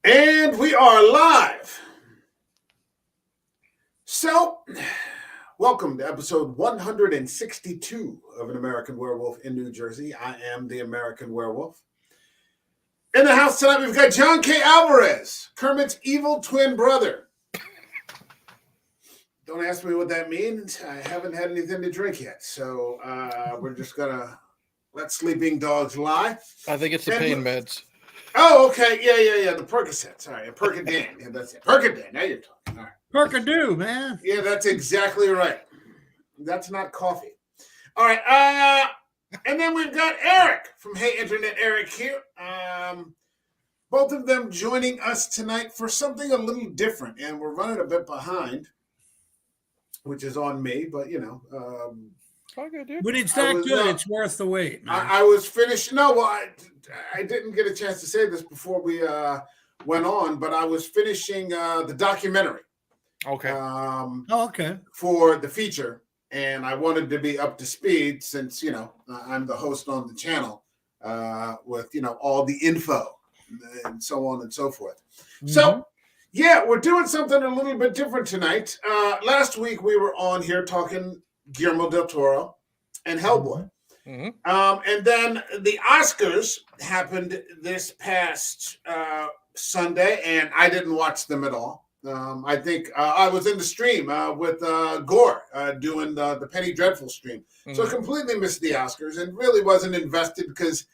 And we are live. So, welcome to episode 162 of An American Werewolf in New Jersey. I am the American Werewolf. In the house tonight, we've got John K. Alvarez, Kermit's evil twin brother. Don't ask me what that means. I haven't had anything to drink yet. So, we're just going to let sleeping dogs lie. I think it's the pain meds. Oh, okay. Yeah. The Percocets. All right. Percodan. Yeah, that's it. Percodan. Now you're talking. All right. Percadoo, man. Yeah, that's exactly right. That's not coffee. All right. And then we've got Eric from Hey Internet Eric here. Both of them joining us tonight for something a little different. And we're running a bit behind, which is on me, but you know. When it's that good, it's worth the wait. I was finishing. No, well, I didn't get a chance to say this before we went on, but I was finishing the documentary. Okay. Okay. For the feature, and I wanted to be up to speed since I'm the host on the channel with all the info and so on and so forth. Mm-hmm. So yeah, we're doing something a little bit different tonight. Last week we were on here talking Guillermo del Toro and Hellboy. Mm-hmm. And then the Oscars happened this past Sunday, and I didn't watch them at all. I think I was in the stream with Gore doing the Penny Dreadful stream. Mm-hmm. So I completely missed the Oscars and really wasn't invested because,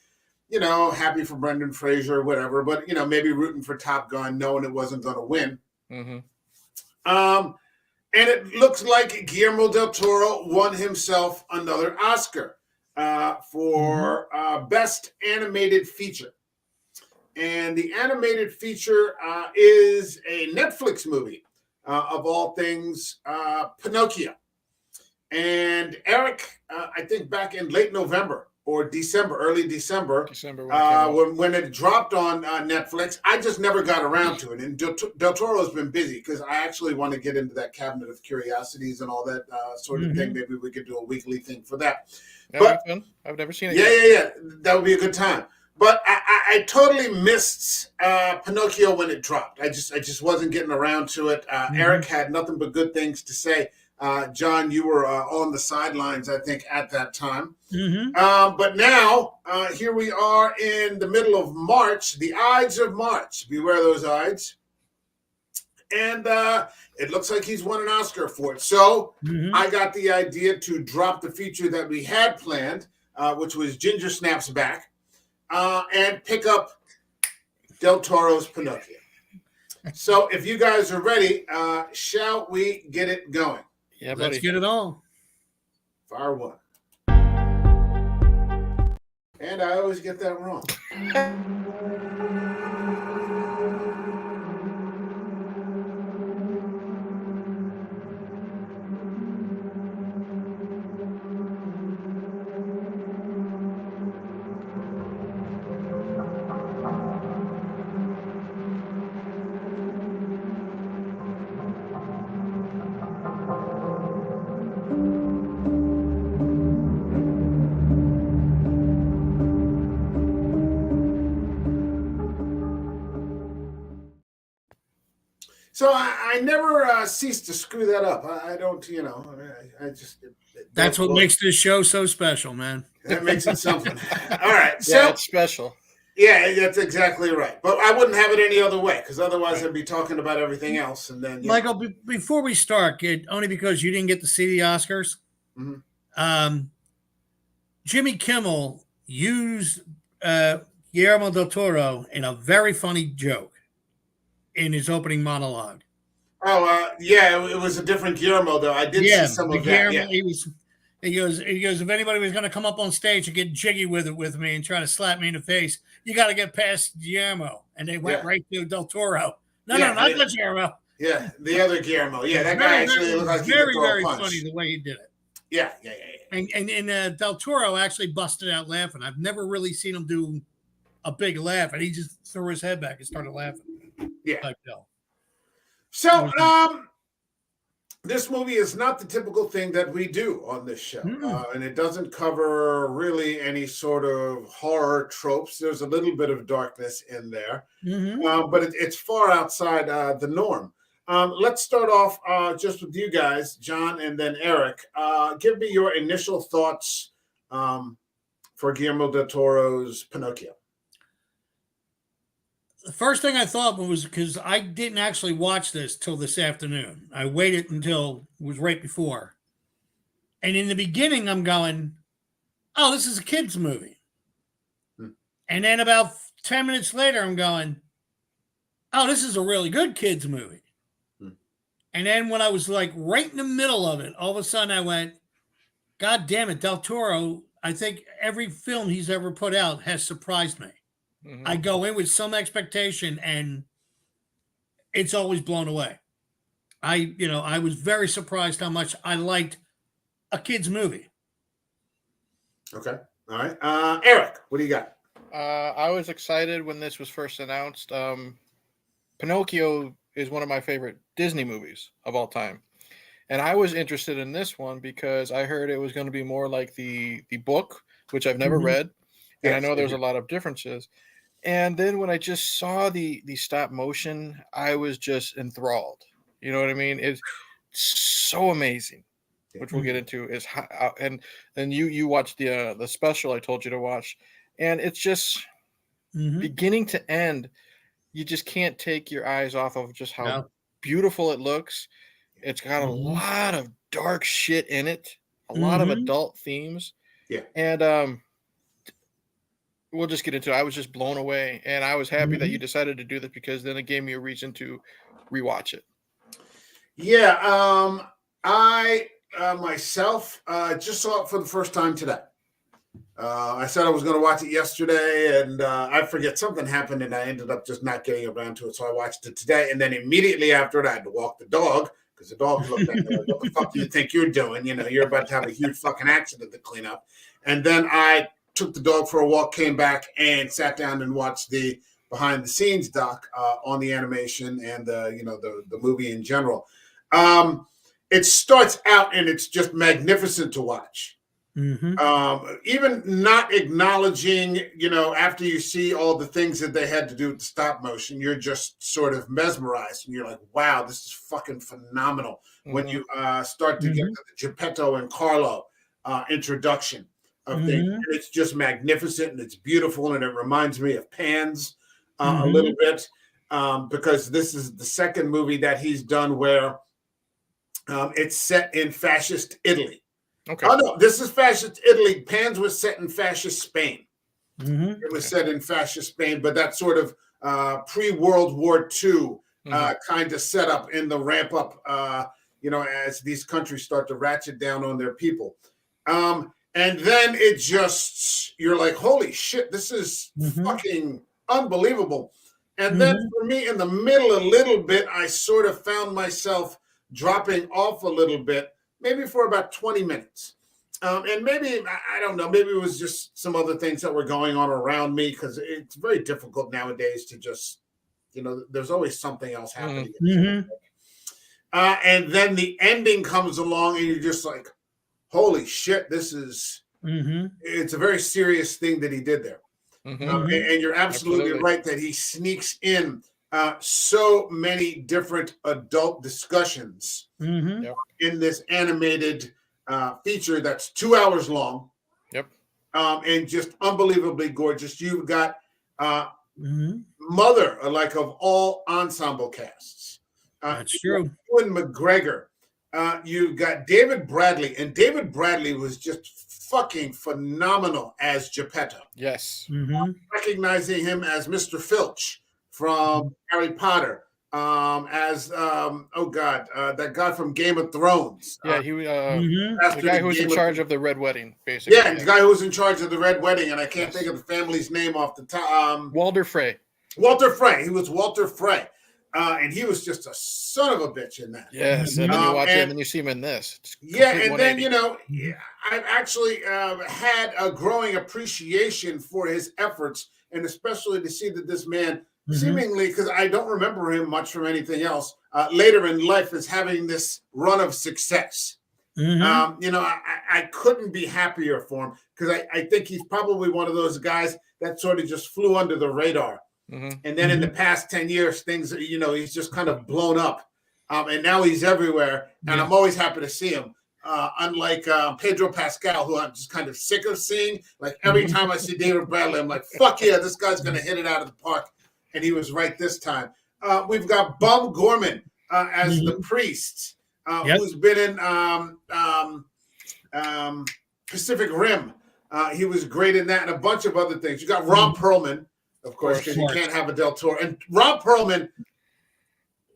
happy for Brendan Fraser or whatever, but, maybe rooting for Top Gun, knowing it wasn't going to win. Mm-hmm. And it looks like Guillermo del Toro won himself another Oscar for Best Animated Feature. And the animated feature is a Netflix movie of all things, Pinocchio. And Eric, I think back in late November or December, early December, when it dropped on Netflix, I just never got around to it. And Del Toro's been busy because I actually want to get into that cabinet of curiosities and all that sort of thing. Maybe we could do a weekly thing for that. But I've never seen it. Yeah. That would be a good time. But I totally missed Pinocchio when it dropped. I just wasn't getting around to it. Eric had nothing but good things to say. John, you were on the sidelines, I think, at that time. Mm-hmm. But now, here we are in the middle of March, the Ides of March. Beware those Ides. And it looks like he's won an Oscar for it. So I got the idea to drop the feature that we had planned, which was Ginger Snaps Back, and pick up Del Toro's Pinocchio. So if you guys are ready, shall we get it going? Yeah, buddy. Let's get it on. Fire one. And I always get that wrong. So I never cease to screw that up. I don't, I just. That's what makes this show so special, man. That makes it something. All right. So, it's special. Yeah, that's exactly right. But I wouldn't have it any other way because otherwise I'd be talking about everything else. And then, Michael, before we start, only because you didn't get to see the Oscars, Jimmy Kimmel used Guillermo del Toro in a very funny joke in his opening monologue. Oh, it was a different Guillermo, though. I did see some of that. Yeah. He goes, if anybody was going to come up on stage and get jiggy with me and try to slap me in the face, you got to get past Guillermo. And they went right to Del Toro. No, not the Guillermo. Yeah, the other Guillermo. Yeah, that guy actually looked like he could throw a punch. Very funny the way he did it. Yeah. And Del Toro actually busted out laughing. I've never really seen him do a big laugh, and he just threw his head back and started laughing. Yeah. Like Del. So, this movie is not the typical thing that we do on this show, Mm. and it doesn't cover really any sort of horror tropes. There's a little bit of darkness in there, Mm-hmm. but it's far outside the norm. Let's start off just with you guys, John, and then Eric. Give me your initial thoughts for Guillermo del Toro's Pinocchio. The first thing I thought was, because I didn't actually watch this till this afternoon. I waited until it was right before. And in the beginning, I'm going, oh, this is a kid's movie. And then about 10 minutes later, I'm going, oh, this is a really good kid's movie. And then when I was like right in the middle of it, all of a sudden I went, God damn it, Del Toro, I think every film he's ever put out has surprised me. Mhm. I go in with some expectation and it's always blown away. I was very surprised how much I liked a kid's movie. Okay. All right. Eric, what do you got? I was excited when this was first announced. Pinocchio is one of my favorite Disney movies of all time. And I was interested in this one because I heard it was going to be more like the book, which I've never Mhm. read. And I Yes, know there's mhm. a lot of differences. And then when I just saw the stop motion, I was just enthralled. You know what I mean? It's so amazing, which we'll get into. Is how, and you watched the special I told you to watch, and it's just Mhm. beginning to end. You just can't take your eyes off of just how No. beautiful it looks. It's got a Mhm. lot of dark shit in it, a lot of Mhm. adult themes, Yeah. and we'll just get into it. I was just blown away, and I was happy that you Mhm. decided to do this because then it gave me a reason to rewatch it. Yeah. I myself just saw it for the first time today. I said I was going to watch it yesterday, and I forget something happened, and I ended up just not getting around to it. So I watched it today, and then immediately after it, I had to walk the dog because the dog looked at me like, "What the fuck do you think you're doing? You know, you're about to have a huge fucking accident to clean up." And then I took the dog for a walk, came back, and sat down and watched the behind the scenes doc on the animation and the movie in general. It starts out and it's just magnificent to watch. Mhm. Even not acknowledging, after you see all the things that they had to do with the stop motion, you're just sort of mesmerized and you're like, wow, this is fucking phenomenal. When Mhm. you start to get Mhm. to the Geppetto and Carlo introduction of things, Mhm. and it's just magnificent and it's beautiful and it reminds me of Pans a little Mhm. bit because this is the second movie that he's done where it's set in fascist Italy. Okay. Oh no, this is fascist Italy. Pans was set in fascist Spain. Mhm. It was Okay. set in fascist Spain, but that sort of pre-World War II Mhm. kind of setup in the ramp up, as these countries start to ratchet down on their people. And then it just, you're like, holy shit, this is Mhm. fucking unbelievable. And then Mhm. for me, in the middle, a little bit, I sort of found myself dropping off a little bit, maybe for about 20 minutes. And maybe, I don't know, maybe it was just some other things that were going on around me because it's very difficult nowadays to just, there's always something else Mhm. happening. Mhm. And then the ending comes along and you're just like, holy shit, Mhm. it's a very serious thing that he did there. Mhm. Mhm. And you're absolutely Absolutely. right that he sneaks in so many different adult discussions Mhm. Yep. in this animated feature that's 2 hours long Yep. and just unbelievably gorgeous. You've got uh, Mhm. mother, like of all ensemble casts. That's You've got true. Ewan McGregor. You've got David Bradley, and David Bradley was just fucking phenomenal as Geppetto. Yes. Mhm. Recognizing him as Mr. Filch from Harry Potter, as oh god, that guy from Game of Thrones, Yeah. Mhm. The bastard guy in who was in Game of charge Thrones. of the red wedding, Yeah, basically. the Yeah. guy who was in charge of the Red Wedding, and I can't think Yes. of the family's name off the top. Walter Frey. Walter Frey. He was Walter Frey, and he was just a son of a bitch in that. Yes. And then Mhm. you watch it, and And then you see him in this. It's yeah, complete and then 180. Mhm. I've actually had a growing appreciation for his efforts, and especially to see that this man seemingly, because I don't remember him much from anything else, later in life as having this run of success. I couldn't be happier for him because I think he's probably one of those guys that sort of just flew under the radar. And then in the past 10 years, things, he's just kind of blown up. And now he's everywhere. And I'm always happy to see him. Unlike Pedro Pascal, who I'm just kind of sick of seeing. Like every time I see David Bradley, I'm like, fuck yeah, this guy's going to hit it out of the park. And he was right this time. We've got Bum Gorman as the priest, who's been in Pacific Rim. He was great in that and a bunch of other things. You got Ron Perlman, of course, because you can't have a Del Toro. And Ron Perlman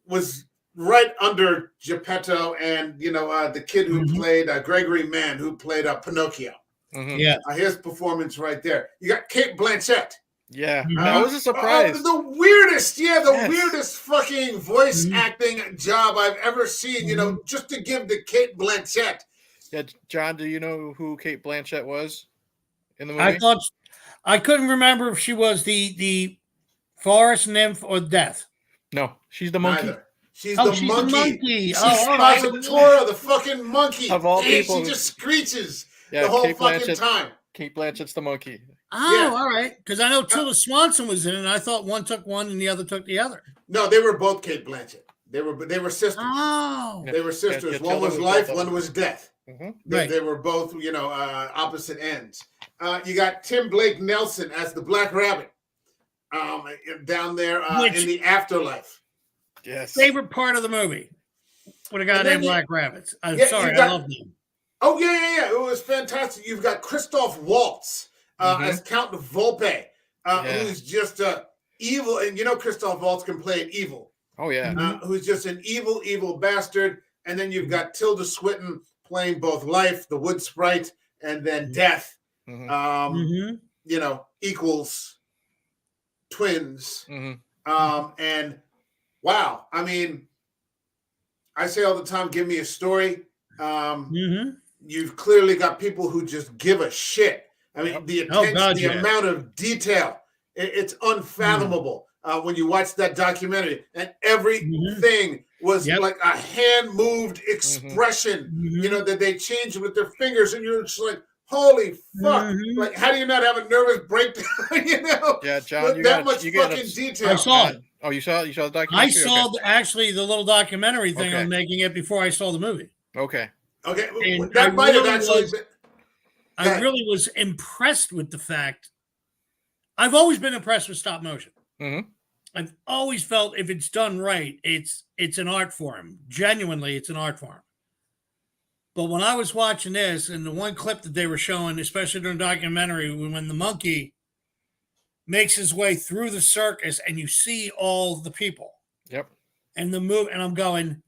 was right under Geppetto and, the kid who played Gregory Mann, who played Pinocchio. His performance right there. You got Kate Blanchett. Yeah, that was a surprise. The weirdest, weirdest fucking voice acting job I've ever seen, just to give to Kate Blanchett. Yeah, John, do you know who Kate Blanchett was in the movie? I couldn't remember if she was the forest nymph or death. No, she's the monkey. Neither. She's the monkey. She's Toro, the fucking monkey. Of all people, she just screeches the whole fucking time. Kate Blanchett's the monkey. Oh, all right. Because I know Tilda Swanson was in it, and I thought one took one and the other took the other. No, they were both Kate Blanchett. They were sisters. Oh, they were sisters. One was life, one was death. Right. They were both, opposite ends. You got Tim Blake Nelson as the Black Rabbit down there in the afterlife. Yes. Favorite part of the movie. What a goddamn Black Rabbits. I'm sorry, I love them. Oh, yeah. It was fantastic. You've got Christoph Waltz as Count Volpe, who's just evil. And Christoph Waltz can play an evil. Oh, yeah. Who's just an evil, evil bastard. And then you've got Tilda Swinton playing both life, the wood sprite, and then death. Equals twins. And wow, I mean, I say all the time, give me a story. You've clearly got people who just give a shit. I mean, the attention, the amount of detail, it's unfathomable when you watch that documentary. And everything was like a hand-moved expression, that they changed with their fingers. And you're just like, holy fuck. Like, how do you not have a nervous breakdown, Yeah, John, that much fucking detail. I saw it. Oh, you saw the documentary? I saw actually the little documentary thing on making it before I saw the movie. Okay. And that might have actually been. I really was impressed with the fact. I've always been impressed with stop motion. I've always felt if it's done right, it's an art form. Genuinely, it's an art form. But when I was watching this, and the one clip that they were showing, especially during the documentary, when the monkey makes his way through the circus and you see all the people. And the move, and I'm going,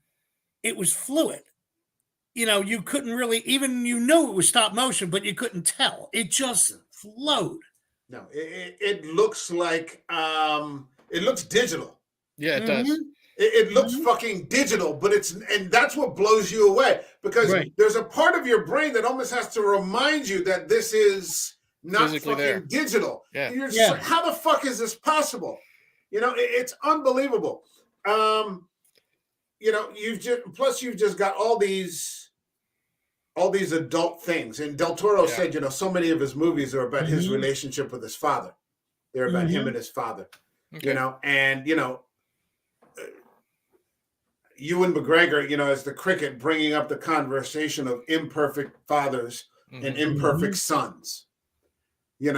it was fluid. You couldn't really, even it was stop motion, but you couldn't tell. It just flowed. No, it looks like, it looks digital. Yeah, it does. It looks fucking digital, but and that's what blows you away because there's a part of your brain that almost has to remind you that this is not physically fucking digital. Yeah. You're just like, how the fuck is this possible? It's unbelievable. You've just got all these adult things. And Del Toro said, so many of his movies are about his relationship with his father. They're about him and his father. Ewan McGregor, as the cricket, bringing up the conversation of imperfect fathers and imperfect sons, and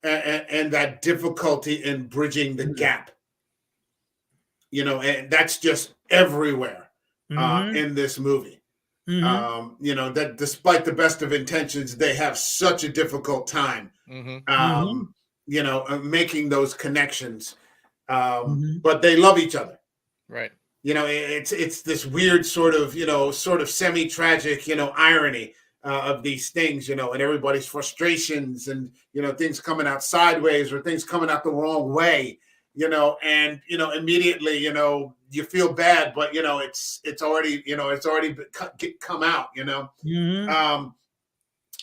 that difficulty in bridging the gap, and that's just everywhere in this movie. That despite the best of intentions, they have such a difficult time, making those connections, but they love each other. Right. It's this weird sort of semi-tragic, irony of these things, and everybody's frustrations and, things coming out sideways or things coming out the wrong way, and, immediately, you feel bad, but, it's already come out,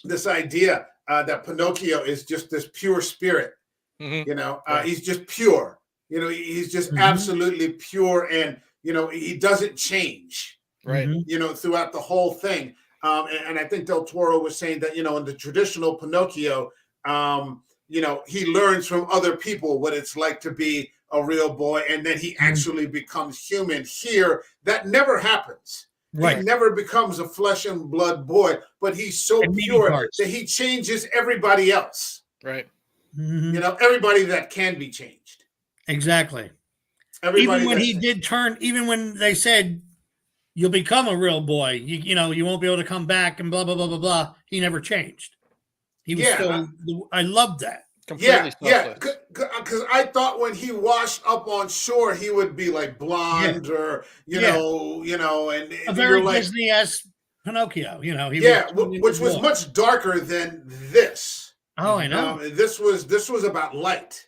this idea that Pinocchio is just this pure spirit, he's just pure. You know, he's just Mhm. absolutely pure, and you know, he doesn't change. Right. Mhm. You know, throughout the whole thing. And I think Del Toro was saying that, you know, in the traditional Pinocchio, you know, he learns from other people what it's like to be a real boy, and then he Mhm. actually becomes human. Here, that never happens. He Right. never becomes a flesh and blood boy, but he's so And meaty pure parts. that he changes everybody else. Right. Mhm. You know, everybody that can be changed. Exactly. Everybody Even when that's he did turn, even when they said you'll become a real boy, you know, you won't be able to come back and blah blah blah blah blah. He never changed. He was yeah, still. I loved that. yeah, Completely yeah. selfless. Because I thought when he washed up on shore, he would be like Yeah. blonde or Yeah. A and very you're like, Disney-esque Pinocchio. You know, he was yeah, turned into which a was boy. much darker than this. Oh, I know. This was about light,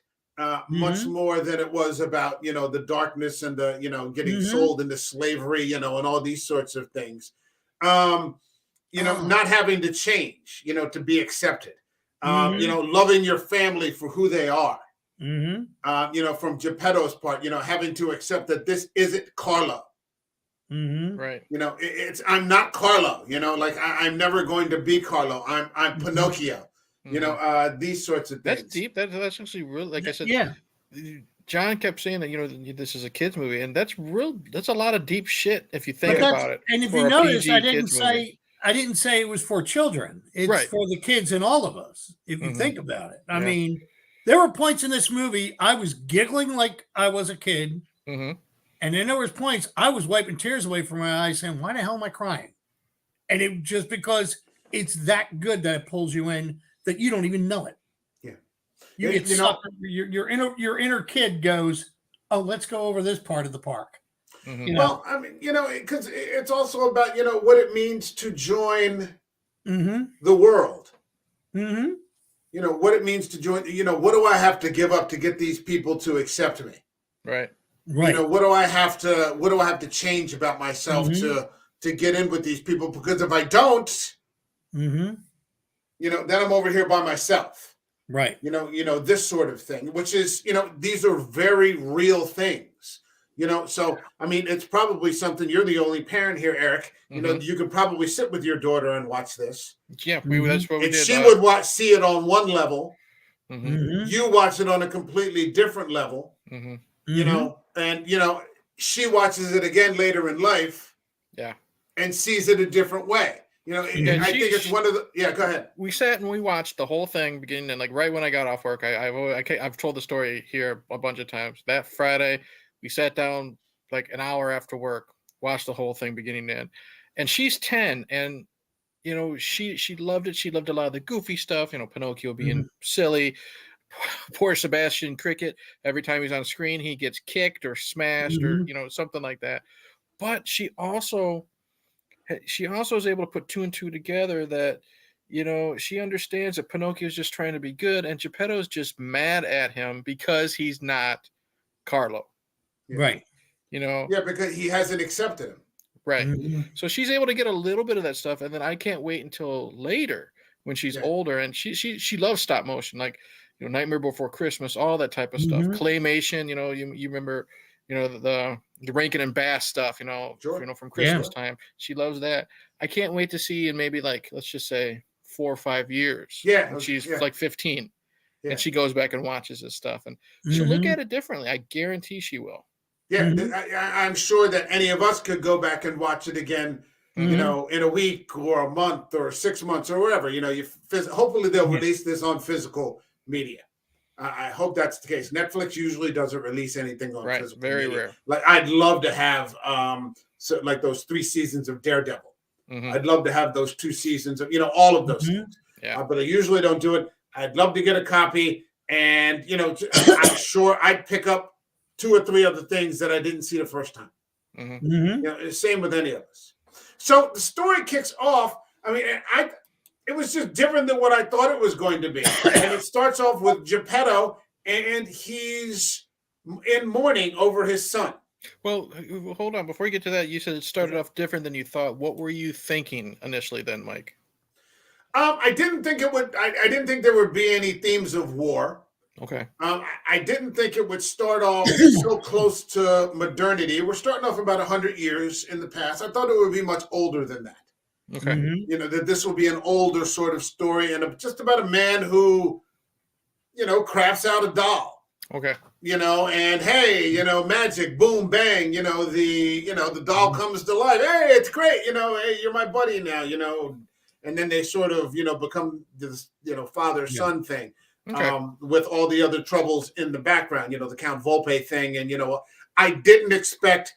much Mhm. more than it was about the darkness and the getting Mhm. sold into slavery, and all these sorts of things. Um, Oh. not having to change, to be accepted. Mhm. Loving your family for who they are. Mhm. From Geppetto's part, having to accept that this isn't Carlo. Mhm. Right. It's I'm not Carlo. Like I'm never going to be Carlo. I'm Mhm. Pinocchio. Mhm. These sorts of That's things. deep. That's actually real. Like I said, Yeah. John kept saying that this is a kids movie, and that's real. That's a lot of deep shit if you think But Yeah, that's, about it and if you for a notice, PG kids movie. I didn't say it was for children. It's Right. for the kids in all of us. If you Mhm. think about it, I Yeah. mean, there were points in this movie I was giggling like I was a kid, Mhm. and then there was points I was wiping tears away from my eyes, saying, "Why the hell am I crying?" And it just because it's that good that it pulls you in that you don't even know it. yeah. You And, get sucked. Your inner kid goes, "Oh, let's go over this part of the park." Mhm. You know. well, I mean, because it's also about what it means to join Mm-hmm. the world. Mm-hmm. What it means to join. What do I have to give up to get these people to accept me? Right. Right. What do I have to change about myself Mm-hmm. to get in with these people? Because if I don't, Mm-hmm. then I'm over here by myself. Right. This sort of thing, which is, these are very real things. So I mean, it's probably something. You're the only parent here, Eric. Mhm. You could probably sit with your daughter and watch this, Yeah, Mm-hmm. that's what we and did. she would see it on one level. Mhm. Mm-hmm. You watch it on a completely different level. Mhm. Mm-hmm. And she watches it again later in life Yeah. and sees it a different way. Yeah, and Mm-hmm. I think it's one of the. Yeah, go ahead. we sat and we watched the whole thing beginning and like right when I got off work. I've told the story here a bunch of times. That Friday, we sat down like an hour after work, watched the whole thing beginning to end. And she's 10, and she loved it. She loved a lot of the goofy stuff. Pinocchio Mm-hmm. being silly. Poor Sebastian Cricket. Every time he's on screen, he gets kicked or smashed or Mm-hmm. something like that. But she also is able to put two and two together that she understands that Pinocchio is just trying to be good and Geppetto's just mad at him because he's not Carlo. Yeah, Right. you know yeah, because he hasn't accepted him. right. Mm-hmm. So she's able to get a little bit of that stuff, and then I can't wait until later when she's Yeah, older, and she loves stop motion, like Nightmare Before Christmas, all that type of stuff, Mm-hmm. claymation. You remember the Rankin and Bass stuff, sure. from Yeah. Christmas time. She loves that. I can't wait to see in maybe like let's just say 4 or 5 years Yeah, when she's yeah, like 15 and yeah, she goes back and watches this stuff and she'll look Mm-hmm. at it differently. I guarantee she will. yeah. Mm-hmm. I'm sure that any of us could go back and watch it again. Hmm. Mm-hmm. In a week or a month or 6 months or whatever. Hopefully they'll Yeah. release this on physical media. I hope that's the case. Netflix usually doesn't release anything on Right. physical Very media. rare. Like I'd love to have like those 3 seasons of Daredevil. Hmm. I'd love to have those 2 seasons of all of those Mm-hmm. things. Yeah. But I usually don't do it. I'd love to get a copy, and I'm sure I'd pick up 2 or 3 other things that I didn't see the first time. Hmm. Mm-hmm. Same with any of us. So the story kicks off. I mean, it was just different than what I thought it was going to be. And it starts off with Geppetto, and he's in mourning over his son. Well, hold on. Before you get to that, you said it started Okay. off different than you thought. What were you thinking initially then, Mike? I didn't think it would. I didn't think there would be any themes of war. Okay. I didn't think it would start off so close to modernity. We're starting off about 100 years in the past. I thought it would be much older than that. Okay. Mhm. You know, that this will be an older sort of story and just about a man who, you know, crafts out a doll. Okay. You know, and hey, you know, magic, boom, bang, you know, the doll comes to life. Hey, it's great, you know, hey, you're my buddy now, you know. And then they sort of, you know, become this, you know, father-son thing. Okay. With all the other troubles in the background, you know, the Count Volpe thing. And, you know, I didn't expect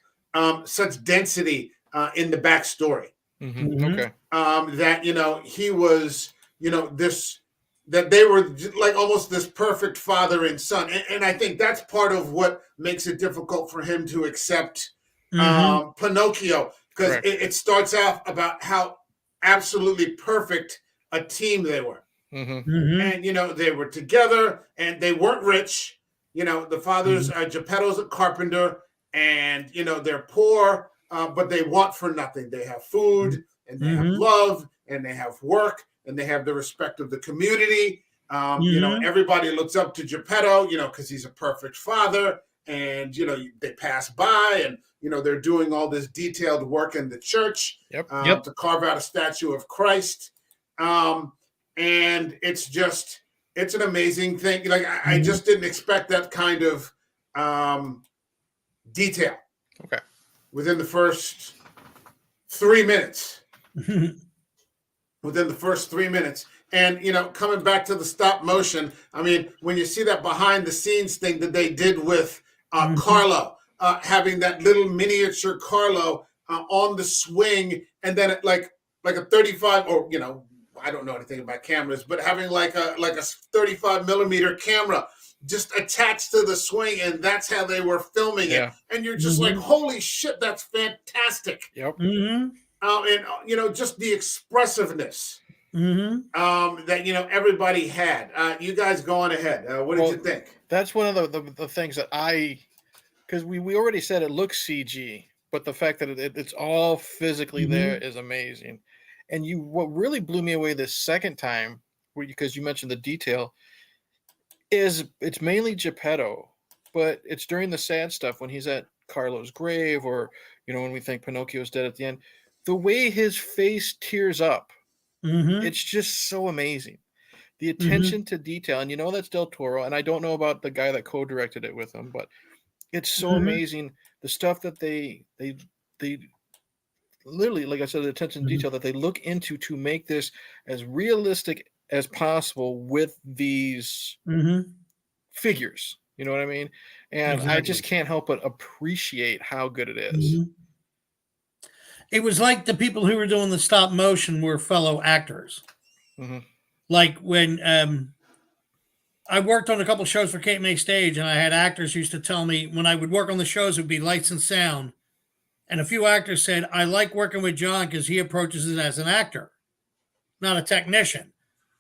such density in the backstory. Okay. That, you know, he was, you know, that they were like almost this perfect father and son. And I think that's part of what makes it difficult for him to accept Pinocchio, because it starts off about how absolutely perfect a team they were. And, you know, they were together and they weren't rich. You know, the father's Geppetto's a carpenter, and, you know, they're poor, but they want for nothing. They have food and they have love and they have work and they have the respect of the community. You know, everybody looks up to Geppetto, you know, because he's a perfect father. And, you know, they pass by and, you know, they're doing all this detailed work in the church to carve out a statue of Christ. And it's an amazing thing. Like, I just didn't expect that kind of detail. Okay. Within the first 3 minutes. Within the first 3 minutes. And, you know, coming back to the stop motion, I mean, when you see that behind the scenes thing that they did with Carlo, having that little miniature Carlo on the swing, and then like a 35, or, you know, I don't know anything about cameras, but having like a 35 millimeter camera just attached to the swing, and that's how they were filming it. And you're just like, holy shit, that's fantastic. Yep. And, you know, just the expressiveness that, you know, everybody had. You guys go on ahead. What did you think? That's one of the things that because we already said it looks CG, but the fact that it's all physically there is amazing. And what really blew me away this second time, because you mentioned the detail, is it's mainly Geppetto, but it's during the sad stuff when he's at Carlo's grave, or, you know, when we think Pinocchio's dead at the end, the way his face tears up, it's just so amazing. The attention to detail, and you know that's Del Toro, and I don't know about the guy that co-directed it with him, but it's so amazing, the stuff that they literally, like I said, the attention to detail that they look into to make this as realistic as possible with these figures. You know what I mean? And I just can't help but appreciate how good it is. It was like the people who were doing the stop motion were fellow actors. Like when I worked on a couple shows for Cape May Stage, and I had actors who used to tell me when I would work on the shows, it would be lights and sound. And a few actors said, I like working with John because he approaches it as an actor, not a technician.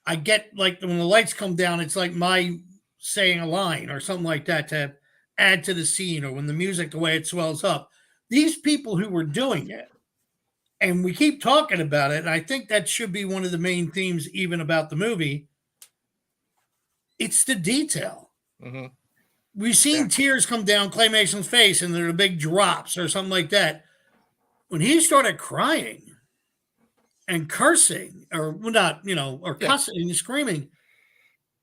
I get, like, when the lights come down, it's like my saying a line or something like that to add to the scene, or when the music, the way it swells up. These people who were doing it, and we keep talking about it, and I think that should be one of the main themes even about the movie, it's the detail. We've seen tears come down Claymason's face, and there are big drops or something like that. When he started crying and cursing, or not, you know, or cussing and screaming,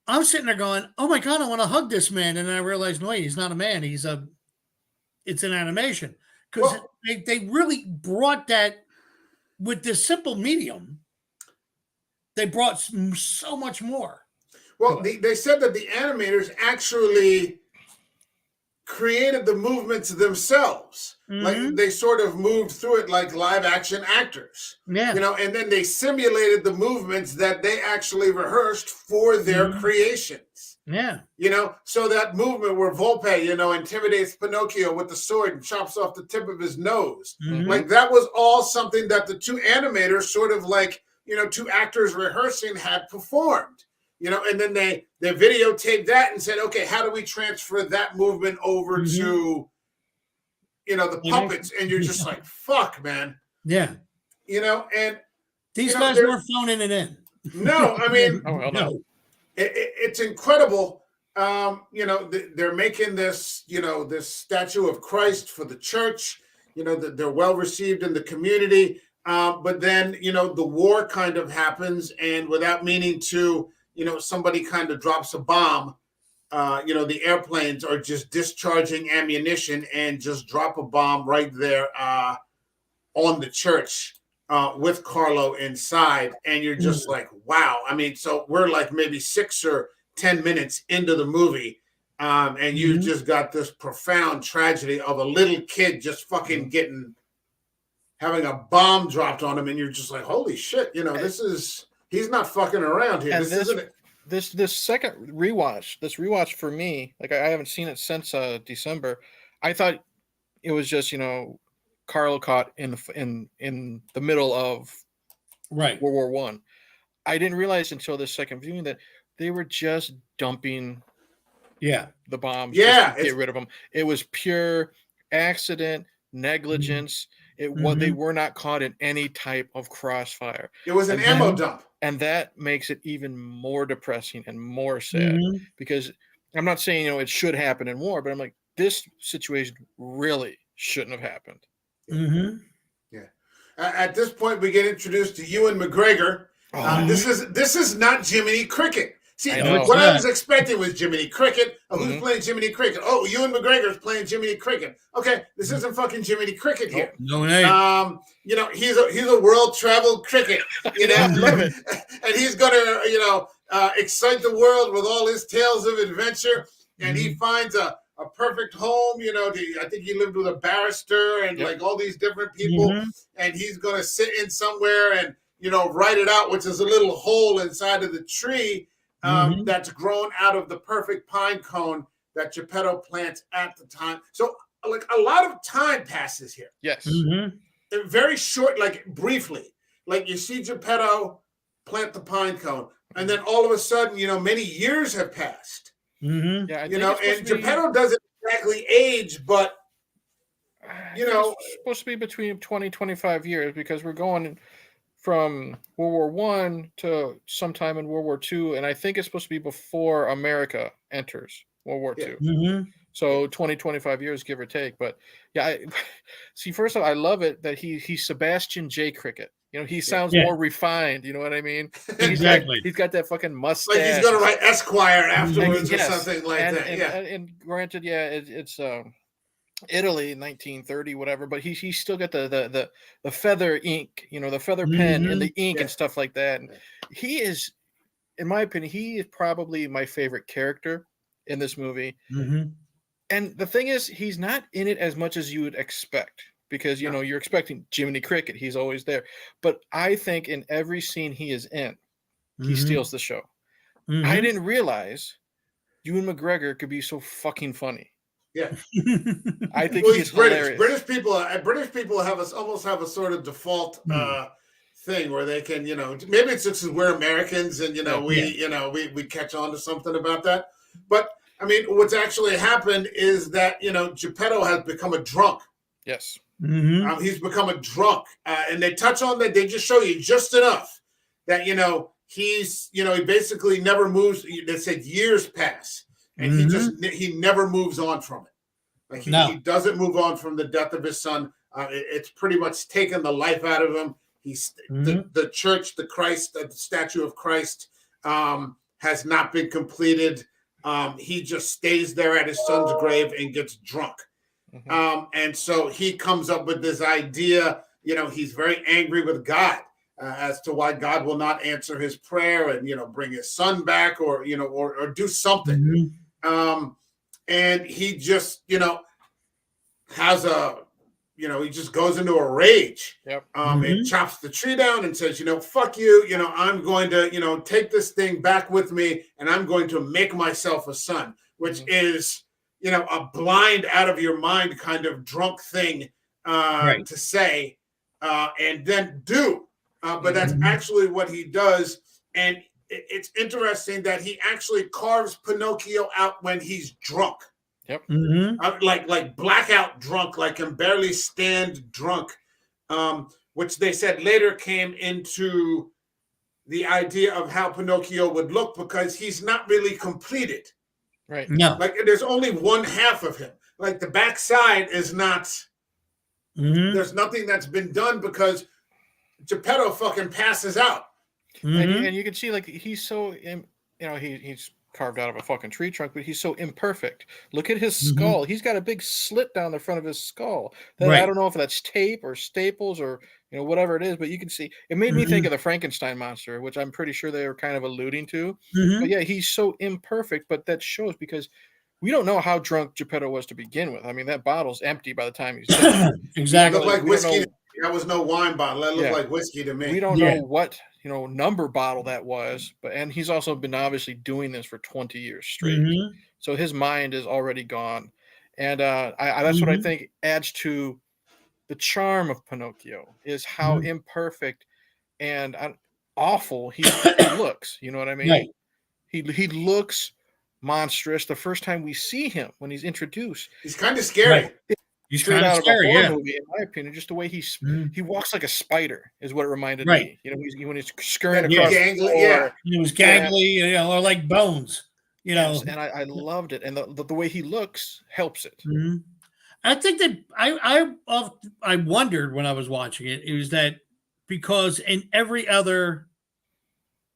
I'm sitting there going, oh my God, I want to hug this man. And then I realized, no, wait, he's not a man. It's an animation. Because they really brought that with this simple medium. They brought so much more. Well, they said that the animators actually created the movements themselves. Like, they sort of moved through it like live action actors. You know, and then they simulated the movements that they actually rehearsed for their creations. You know, so that movement where Volpe, you know, intimidates Pinocchio with the sword and chops off the tip of his nose. Like, that was all something that the two animators, sort of like, you know, two actors rehearsing, had performed. You know, and then they videotaped that and said, okay, how do we transfer that movement over to, you know, the puppets? And you're just like, fuck, man. You know, and these guys weren't phoning it in. No, I mean, no. It's incredible they're making this, this statue of Christ for the church. That they're well received in the community. But then, the war kind of happens, and without meaning to, somebody kind of drops a bomb. The airplanes are just discharging ammunition and just drop a bomb right there on the church with Carlo inside. And you're just like, wow. I mean, so we're like maybe 6 or 10 minutes into the movie. And you just got this profound tragedy of a little kid just fucking having a bomb dropped on him. And you're just like, holy shit, he's not fucking around here. This isn't it. This second rewatch for me, like I haven't seen it since December. I thought it was just Carlo caught in the middle of World War One. I didn't realize until this second viewing that they were just dumping the bombs to get rid of them. It was pure accident, negligence. They were not caught in any type of crossfire. It was an ammo dump. And that makes it even more depressing and more sad because I'm not saying, it should happen in war, but I'm like, this situation really shouldn't have happened. Yeah. At this point, we get introduced to Ewan McGregor. This is not Jiminy Cricket. See, what I was expecting was Jiminy Cricket. Who's playing Jiminy Cricket? Oh, Ewan McGregor's playing Jiminy Cricket. Okay, this isn't fucking Jiminy Cricket here. No, he's a world travel cricket. And he's gonna excite the world with all his tales of adventure. And he finds a perfect home. I think he lived with a barrister and like all these different people. And he's gonna sit in somewhere and write it out, which is a little hole inside of the tree. That's grown out of the perfect pine cone that Geppetto plants at the time. So, like, a lot of time passes here. Yes. Very short, like, briefly. Like, you see Geppetto plant the pine cone, and then all of a sudden, many years have passed. Yeah, and Geppetto doesn't exactly age, but, it's supposed to be between 20-25 years because we're going from World War One to sometime in World War II, and I think it's supposed to be before America enters World War II. So 20-25 years, give or take. But yeah, first of all, I love it that he's Sebastian J. Cricket. He sounds more refined. You know what I mean? Exactly. He's got that fucking mustache. Like he's gonna write Esquire afterwards or something like that. And granted, it's Italy, 1930, whatever, but he's still got the feather ink, the feather pen and the ink and stuff like that. And he is, in my opinion, he is probably my favorite character in this movie. And the thing is, he's not in it as much as you would expect because you're expecting Jiminy Cricket, he's always there. But I think in every scene he is in, he steals the show. I didn't realize Ewan McGregor could be so fucking funny. Yeah, I think he's hilarious. British people almost have a sort of default thing where they can, maybe it's just because we're Americans and we catch on to something about that. But I mean, what's actually happened is that Geppetto has become a drunk. Yes, he's become a drunk, and they touch on that. They just show you just enough that he's he basically never moves. They said years pass. And he never moves on from it. Like he doesn't move on from the death of his son. It's pretty much taken the life out of him. He's the church, the Christ, the statue of Christ has not been completed. He just stays there at his son's grave and gets drunk. And so he comes up with this idea. He's very angry with God as to why God will not answer his prayer and bring his son back or do something. And he just, has he just goes into a rage. And chops the tree down and says, fuck you. I'm going to, take this thing back with me and I'm going to make myself a son, which is, a blind out of your mind kind of drunk thing to say and then do. But that's actually what he does. And it's interesting that he actually carves Pinocchio out when he's drunk. Yep. Like blackout drunk, like can barely stand drunk, which they said later came into the idea of how Pinocchio would look because he's not really completed. Right. No. Like there's only one half of him. Like the backside is not. Mm-hmm. There's nothing that's been done because Geppetto fucking passes out. Mm-hmm. And you can see like he's so he's carved out of a fucking tree trunk, but he's so imperfect. Look at his skull. He's got a big slit down the front of his skull. That Right. I don't know if that's tape or staples or whatever it is, but you can see it made me think of the Frankenstein monster, which I'm pretty sure they were kind of alluding to. But yeah, he's so imperfect, but that shows because we don't know how drunk Geppetto was to begin with. I mean, that bottle's empty by the time he's done. Exactly. It looked like We don't whiskey. know- That was no wine bottle. That looked Yeah. like whiskey to me. We don't Yeah. know what number bottle that was, and he's also been obviously doing this for 20 years straight. So his mind is already gone, and that's what I think adds to the charm of Pinocchio is how imperfect and awful he looks. You know what I mean? Right. He looks monstrous the first time we see him when he's introduced. He's kind of scary. Right. He's Straight kind of out of scary, a horror yeah. movie, in my opinion. Just the way he walks like a spider is what it reminded Right. me. When he's scurrying Yeah. across the Gangly, floor. yeah. He was gangly, or like bones, Yes, and I loved it, and the way he looks helps it. I think that I wondered when I was watching it. It was that because in every other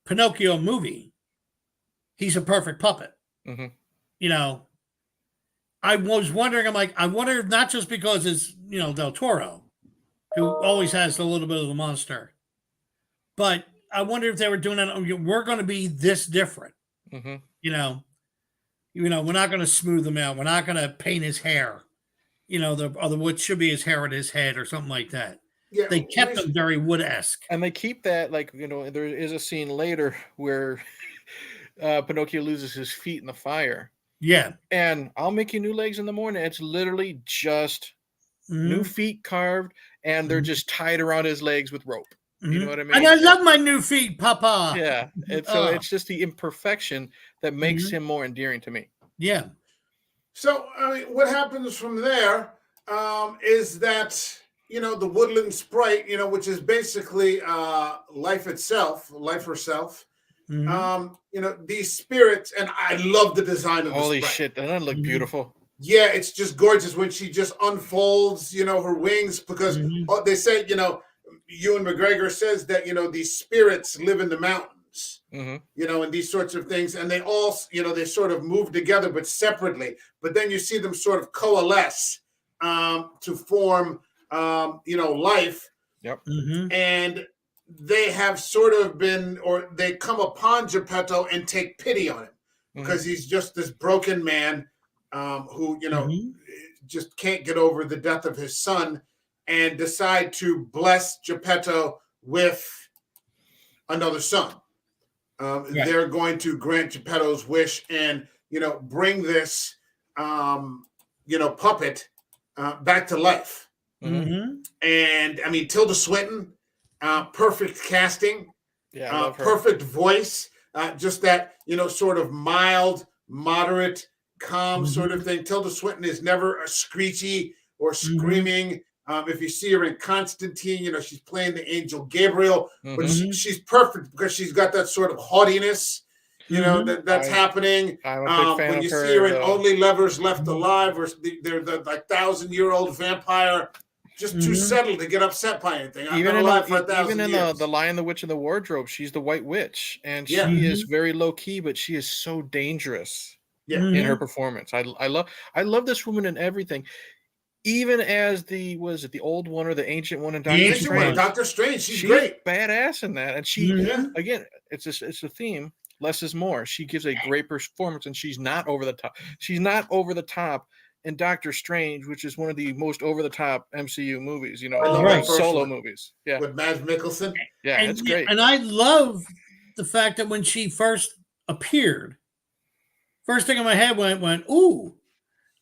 Pinocchio movie, he's a perfect puppet. Mhm. I was wondering. I'm like, I wonder if not just because it's Del Toro, who always has a little bit of the monster, but I wonder if they were doing that. We're going to be this different. Mhm. We're not going to smooth him out. We're not going to paint his hair. What should be his hair at his head or something like that. Yeah, They kept him very Wood-esque. And they keep that, there is a scene later where Pinocchio loses his feet in the fire. Yeah. And I'll make you new legs in the morning. It's literally just new feet carved, and they're just tied around his legs with rope. You know what I mean? And I love my new feet, Papa. Yeah. So it's just the imperfection that makes him more endearing to me. Yeah. So, I mean, what happens from there is that, the woodland sprite, which is basically life herself, these spirits, and I love the design of the Holy sprite. shit, doesn't that look beautiful? Yeah, it's just gorgeous when she just unfolds, her wings, because they say, Ewan McGregor says that, these spirits live in the mountains. And these sorts of things, and they all, they sort of move together but separately, but then you see them sort of coalesce to form life. Yep. And they have sort of been, or they come upon Geppetto and take pity on him because he's just this broken man who just can't get over the death of his son, and decide to bless Geppetto with another son. They're going to grant Geppetto's wish and, bring this, puppet back to life. And I mean, Tilda Swinton, perfect casting, I love her. perfect voice, just that, sort of mild, moderate, calm sort of thing. Tilda Swinton is never a screechy or screaming. If you see her in Constantine, she's playing the angel Gabriel, but she's perfect because she's got that sort of haughtiness, that's happening. I'm a big fan when of you her, see her in Only Lovers Left Alive, or they're the like 1,000-year-old vampire, just too settled to get upset by anything. Even in the the Lion, the Witch, and the Wardrobe, she's the White Witch, and she is very low key, but she is so dangerous in her performance. I love this woman in everything. Even as the old one or the ancient one in Doctor Strange, she's great, badass in that, and she again, it's a theme. Less is more. She gives a great performance, and she's not over the top. She's not over the top in Doctor Strange, which is one of the most over the top MCU movies. Solo movies. Yeah, with Mads Mikkelsen. Yeah, it's great. And I love the fact that when she first appeared, first thing in my head went, ooh.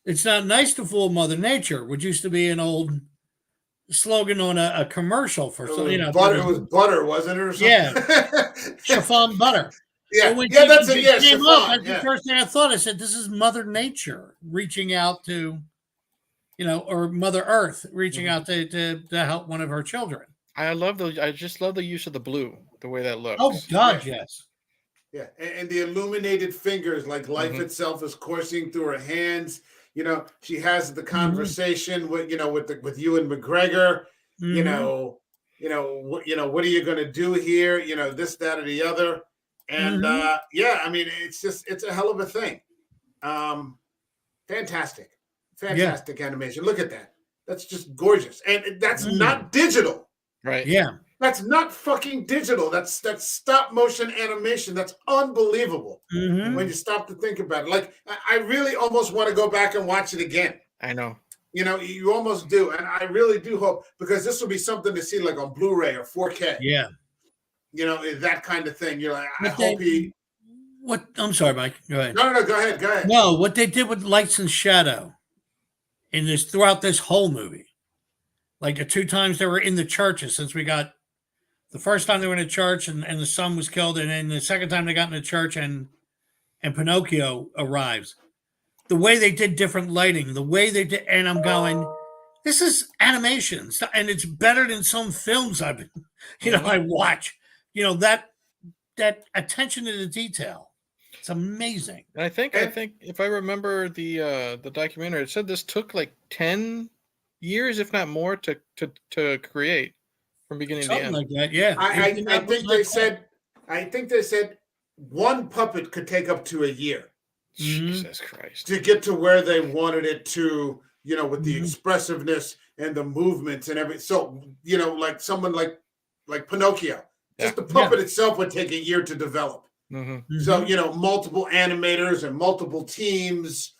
It's not nice to fool Mother Nature, which used to be an old slogan on a commercial for something. Butter. It was butter, wasn't it? Or something? Yeah, chiffon butter. Yeah, that's it. Yeah, chiffon. The first thing I thought. I said, "This is Mother Nature reaching out to, or Mother Earth reaching out to help one of her children." I just love the use of the blue, the way that looks. Oh God, yes. Yeah, and the illuminated fingers, like life itself is coursing through her hands. She has the conversation with with you and McGregor. What are you going to do here? This, that, or the other. And yeah, I mean, it's a hell of a thing. Fantastic animation. Look at that. That's just gorgeous, and that's not digital. Right. Yeah. That's not fucking digital. That's stop motion animation. That's unbelievable when you stop to think about it. Like, I really almost want to go back and watch it again. I know. You almost do. And I really do hope, because this will be something to see like on Blu-ray or 4K. Yeah. That kind of thing. You're like, I'm sorry, Mike. Go ahead. No, go ahead. No, what they did with lights and shadow throughout this whole movie. Like the 2 times they were in the churches, since we got the first time they were in a church and the son was killed, and then the second time they got in the church and Pinocchio arrives. The way they did different lighting, the way they did, and I'm going, this is animation, and it's better than some films I watch. That attention to the detail, it's amazing. And I think if I remember the documentary, it said this took like 10 years, if not more, to create from beginning to end. Like that, yeah. I think they said one puppet could take up to a year. Jesus Christ. To get to where they wanted it to, with the expressiveness and the movements and everything. So, like someone like Pinocchio, just the puppet itself would take a year to develop. So, multiple animators and multiple teams,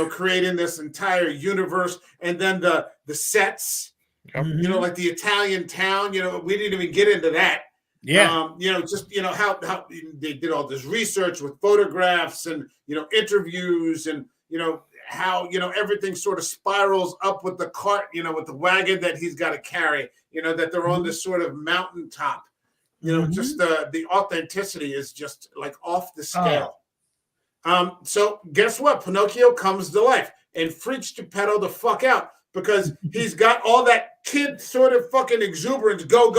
creating this entire universe, and then the sets, like the Italian town, we didn't even get into that. Yeah. How they did all this research with photographs and, interviews, and, how, everything sort of spirals up with the cart, with the wagon that he's got to carry, that they're on this sort of mountaintop. Just the authenticity is just like off the scale. So guess what? Pinocchio comes to life and freaks Geppetto the fuck out, because he's got all that kid sort of fucking exuberance, go.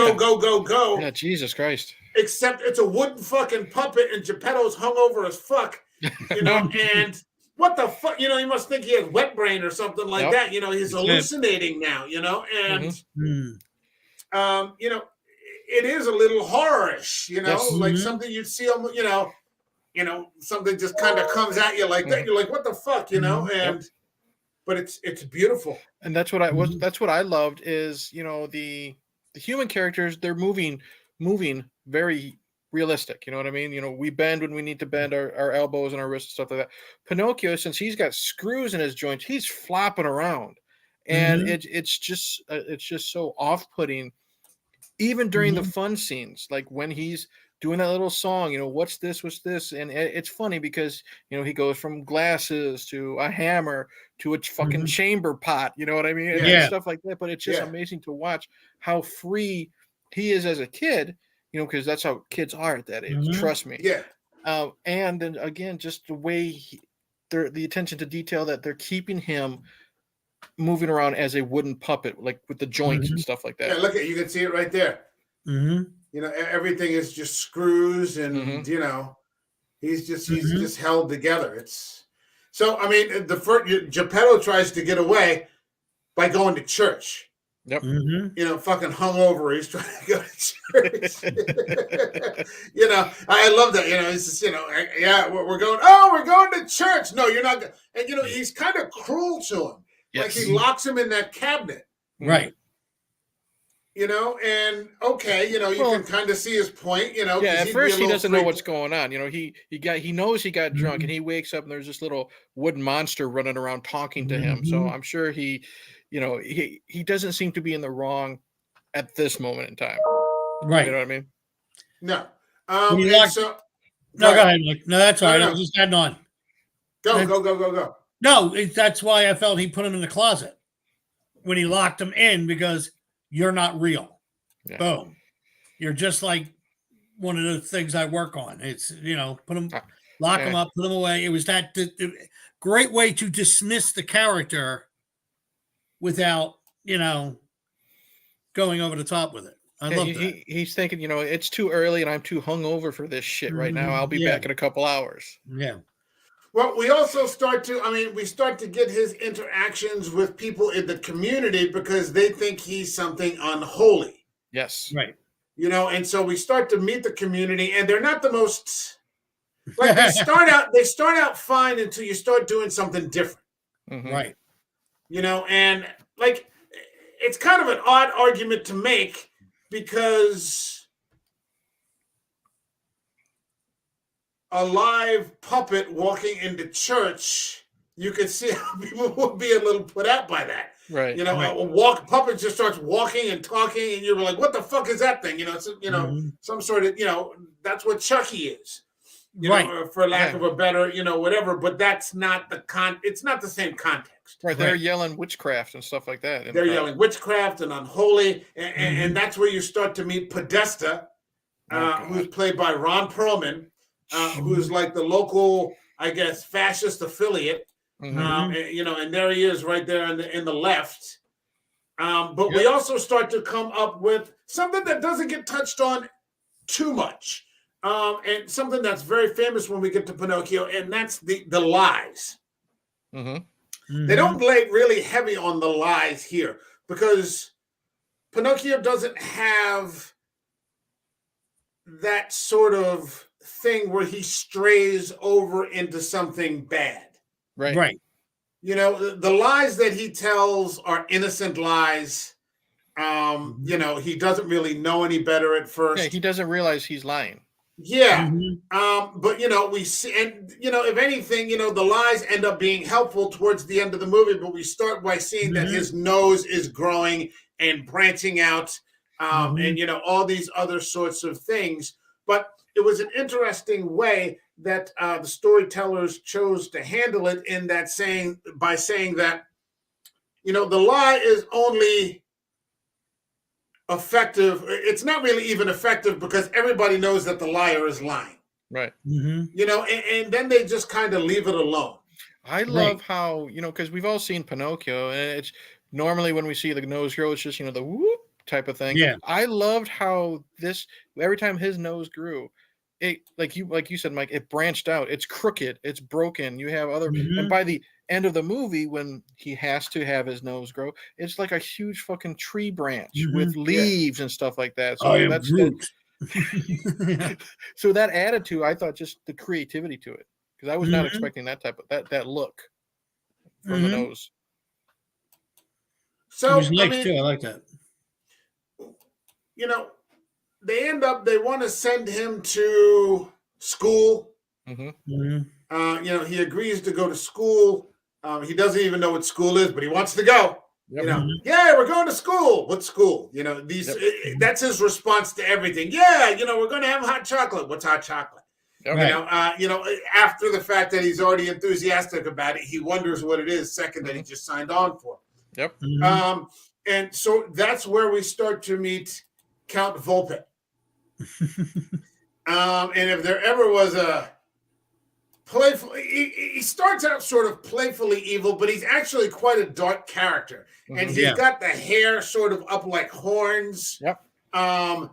Yeah, Jesus Christ. Except it's a wooden fucking puppet and Geppetto's hungover as fuck, and what the fuck, he must think he has wet brain or something like that. He's hallucinating now, and it is a little horrorish, like something you'd see on, something just kind of comes at you like that. You're like, what the fuck, and but it's beautiful. And that's what I loved is, the human characters, they're moving very realistic. You know what I mean? We bend when we need to bend our elbows and our wrists and stuff like that. Pinocchio, since he's got screws in his joints, he's flopping around. And it's just so off-putting, even during the fun scenes, like when he's doing that little song, what's this, and it's funny because he goes from glasses to a hammer to a fucking chamber pot, you know what I mean? And stuff like that. But it's just amazing to watch how free he is as a kid, because that's how kids are at that age. Trust me. And then again, just the way the attention to detail that they're keeping him moving around as a wooden puppet, like with the joints and stuff like that. Yeah, look you can see it right there. Everything is just screws, and he's just held together. It's so, I mean, the first Geppetto tries to get away by going to church. Yep. Fucking hungover. He's trying to go to church. I love that. It's just, we're going to church. No, you're not. And he's kind of cruel to him. Like he locks him in that cabinet. Right. And okay, you can kind of see his point, Yeah, at first he doesn't know what's going on. He knows he got drunk, and he wakes up and there's this little wooden monster running around talking to him. So I'm sure he doesn't seem to be in the wrong at this moment in time. Right. You know what I mean? No. Go ahead, Mike. No, that's all right. I was just adding on. Go. No, that's why I felt he put him in the closet when he locked him in, because you're not real. Yeah. Boom. You're just like one of the things I work on. It's, put him, lock him up, put him away. It was that great way to dismiss the character without, going over the top with it. I Yeah, love that. he's thinking, it's too early and I'm too hungover for this shit right now. I'll be back in a couple hours. Yeah. Well, we also we start to get his interactions with people in the community because they think he's something unholy. Yes. Right. And so we start to meet the community, and they're not the most like they start out fine until you start doing something different. Mm-hmm. Right. And like it's kind of an odd argument to make because a live puppet walking into church, you could see how people would be a little put out by that. Right. A puppet just starts walking and talking, and you're like, "What the fuck is that thing?" It's some sort of that's what Chucky is. Right. For lack of a better, whatever. But that's not it's not the same context. Right. They're yelling witchcraft and stuff like that. They're yelling witchcraft and unholy, and that's where you start to meet Podesta, who's played by Ron Perlman, who's like the local, I guess, fascist affiliate. And there he is right there in the left. But we also start to come up with something that doesn't get touched on too much. And something that's very famous when we get to Pinocchio, and that's the lies. They don't lay really heavy on the lies here because Pinocchio doesn't have that sort of thing where he strays over into something bad. Right. The lies that he tells are innocent lies. He doesn't really know any better at first. Yeah, he doesn't realize he's lying. Yeah. But we see, and if anything, the lies end up being helpful towards the end of the movie, but we start by seeing that his nose is growing and branching out, and all these other sorts of things. But it was an interesting way that the storytellers chose to handle it by saying that the lie is only effective. It's not really even effective because everybody knows that the liar is lying. Right. And then they just kind of leave it alone. I love how, because we've all seen Pinocchio, and it's normally when we see the nose grow, it's just, the whoop type of thing. Yeah. I loved how every time his nose grew, it like you said, Mike, it branched out. It's crooked. It's broken. You have other, and by the end of the movie, when he has to have his nose grow, it's like a huge fucking tree branch with leaves and stuff like that. So that's so that attitude, I thought, just the creativity to it, because I was not expecting that type of that look from the nose. So too. I like that. They want to send him to school. He agrees to go to school. He doesn't even know what school is, but he wants to go. Yeah, we're going to school. What school? That's his response to everything. Yeah, we're going to have hot chocolate. What's hot chocolate? After the fact that he's already enthusiastic about it, he wonders what it is second that he just signed on for. And so that's where we start to meet Count Volpe. And if there ever was a playful, he starts out sort of playfully evil, but he's actually quite a dark character. And he's got the hair sort of up like horns. And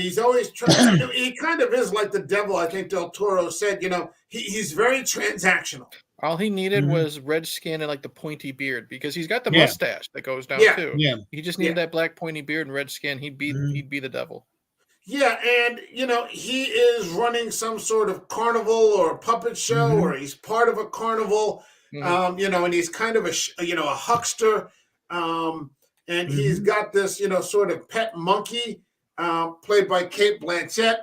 he's always trying. He kind of is like the devil. I think Del Toro said. He's very transactional. All he needed was red skin and like the pointy beard, because he's got the mustache that goes down too. He just needed that black pointy beard and red skin. He'd be the devil. Yeah, and he is running some sort of carnival or a puppet show, or he's part of a carnival. And he's kind of a huckster. And he's got this sort of pet monkey, played by Cate Blanchett.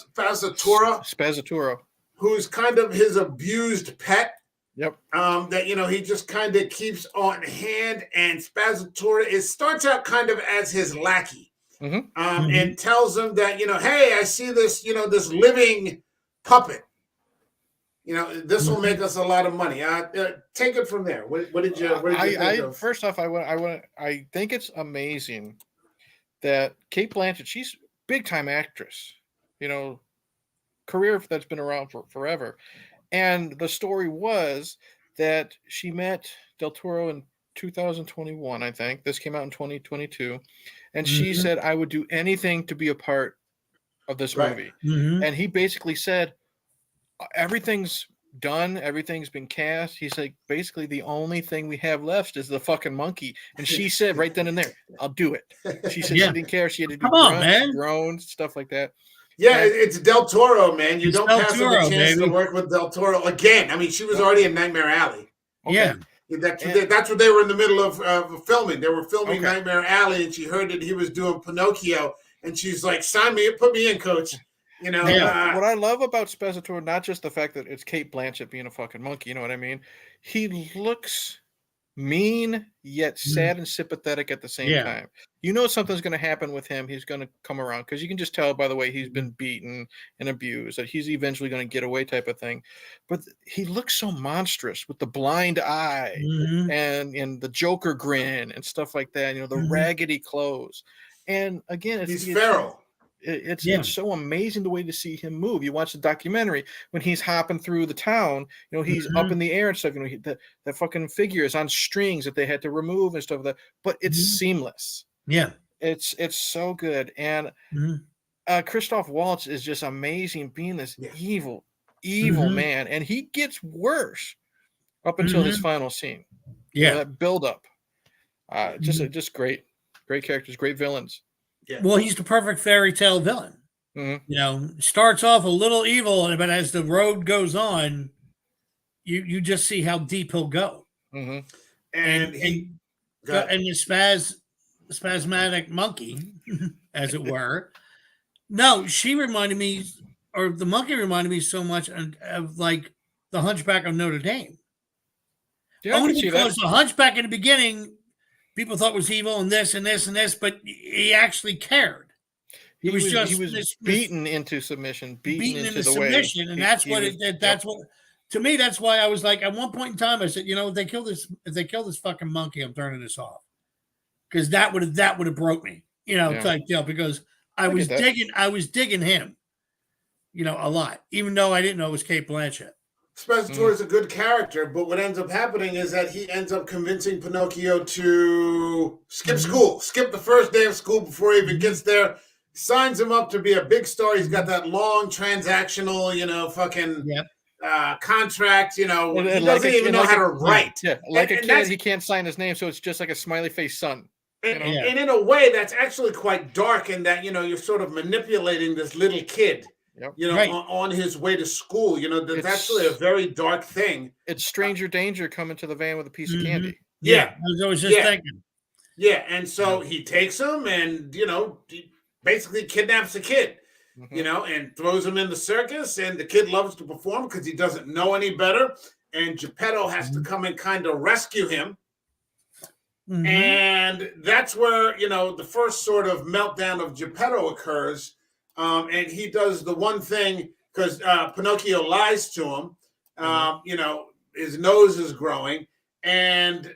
Spazzatura, who's kind of his abused pet. That he just kind of keeps on hand, and Spazzatura starts out kind of as his lackey. And tells him that, hey, I see this, this living puppet. This will make us a lot of money. Take it from there. What did you think of? First off, I think it's amazing that Cate Blanchett, she's a big time actress, career that's been around for forever. And the story was that she met Del Toro in 2021, I think. This came out in 2022. And she Mhm. said, I would do anything to be a part of this Right. movie. Mhm. And he basically said, everything's done, everything's been cast. He's like, basically, the only thing we have left is the fucking monkey. And she said right then and there, I'll do it. She said Yeah. she didn't care. She had to do Come on, grunts, man. groans, stuff like that. Yeah, And it's Del Toro, man. You It's don't Del pass up a Toro, chance to baby. work with Del Toro again. I mean, she was Yep. already in Nightmare Alley. okay. Yeah. That's And- that's what they were in the middle of filming. They were filming Okay. Nightmare Alley, and she heard that he was doing Pinocchio, and she's like, "Sign me, put me in, coach." You know, Yeah. What I love about Spazzatura, not just the fact that it's Kate Blanchett being a fucking monkey, you know what I mean? He looks mean yet sad and sympathetic at the same Yeah. time. You know something's going to happen with him. He's going to come around because you can just tell by the way he's been beaten and abused that he's eventually going to get away, type of thing. But he looks so monstrous with the blind eye Mhm. and the Joker grin and stuff like that. You know, the Mhm. raggedy clothes. And again, he's feral. it's Yeah. so amazing the way to see him move. You watch the documentary when he's hopping through the town, you know, he's up in the air and stuff. You know, that fucking figure is on strings that they had to remove and stuff like that. But it's seamless. Yeah. It's so good. And Mhm. Christoph Waltz is just amazing being this Yeah. evil Mhm. man. And he gets worse up until his final scene. You know, Yeah. that build up. Just great characters, great villains. Yeah. Well, he's the perfect fairy tale villain. Mhm. You know, starts off a little evil, but as the road goes on, you just see how deep he'll go. Mhm. And he got and the spasmodic monkey, as it were. No, she reminded me, or the monkey reminded me so much of like the Hunchback of Notre Dame. Yeah, I Only can see that. because the Hunchback in the beginning, people thought was evil and this and this and this, but he actually cared. He was just this beaten into submission, beaten into the submission, way. and that's He what was- it. That's what. To me, that's why I was like, at one point in time, I said, you know, if they kill this fucking monkey, I'm turning this off, because that would have broke me, you know, Yeah. type deal. Because I get was that. digging him, you know, a lot, even though I didn't know it was Kate Blanchett. Spazzatura is a good character, but what ends up happening is that he ends up convincing Pinocchio to skip school, skip the first day of school before he even gets there. Signs him up to be a big star. He's got that long transactional, you know, fucking contract. You know, And he like doesn't even know how to yeah, write. Yeah, like And a kid, that's- he can't sign his name, so it's just like a smiley face son. And, You know? and in a way, that's actually quite dark in that, you know, you're sort of manipulating this little kid, Yep. you know, Right. on his way to school. You know, that's It's- actually a very dark thing. It's stranger danger coming to the van with a piece of candy. Yeah, I was just Yeah. thinking. Yeah, and so he takes him and, you know, he basically kidnaps the kid, Mhm. you know, and throws him in the circus. And the kid loves to perform because he doesn't know any better. And Geppetto has to come and kind of rescue him. Mhm. And that's where, you know, the first sort of meltdown of Geppetto occurs. And he does the one thing because Pinocchio lies to him. You know, his nose is growing. And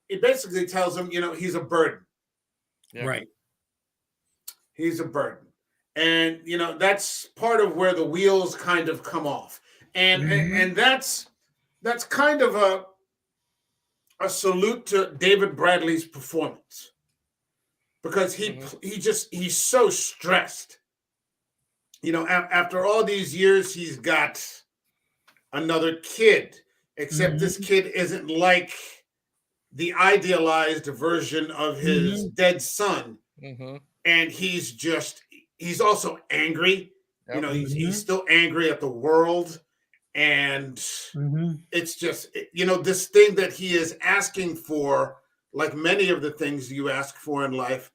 he basically tells him, you know, he's a burden. Yeah. Right. He's a burden. And, you know, that's part of where the wheels kind of come off. And that's kind of a salute to David Bradley's performance, because he's so stressed. You know, after all these years, he's got another kid, except this kid isn't like the idealized version of his dead son. Mhm. And he's also angry. Yep. You know, he's still angry at the world. And Mm-hmm. it's just, you know, this thing that he is asking for, like many of the things you ask for in life,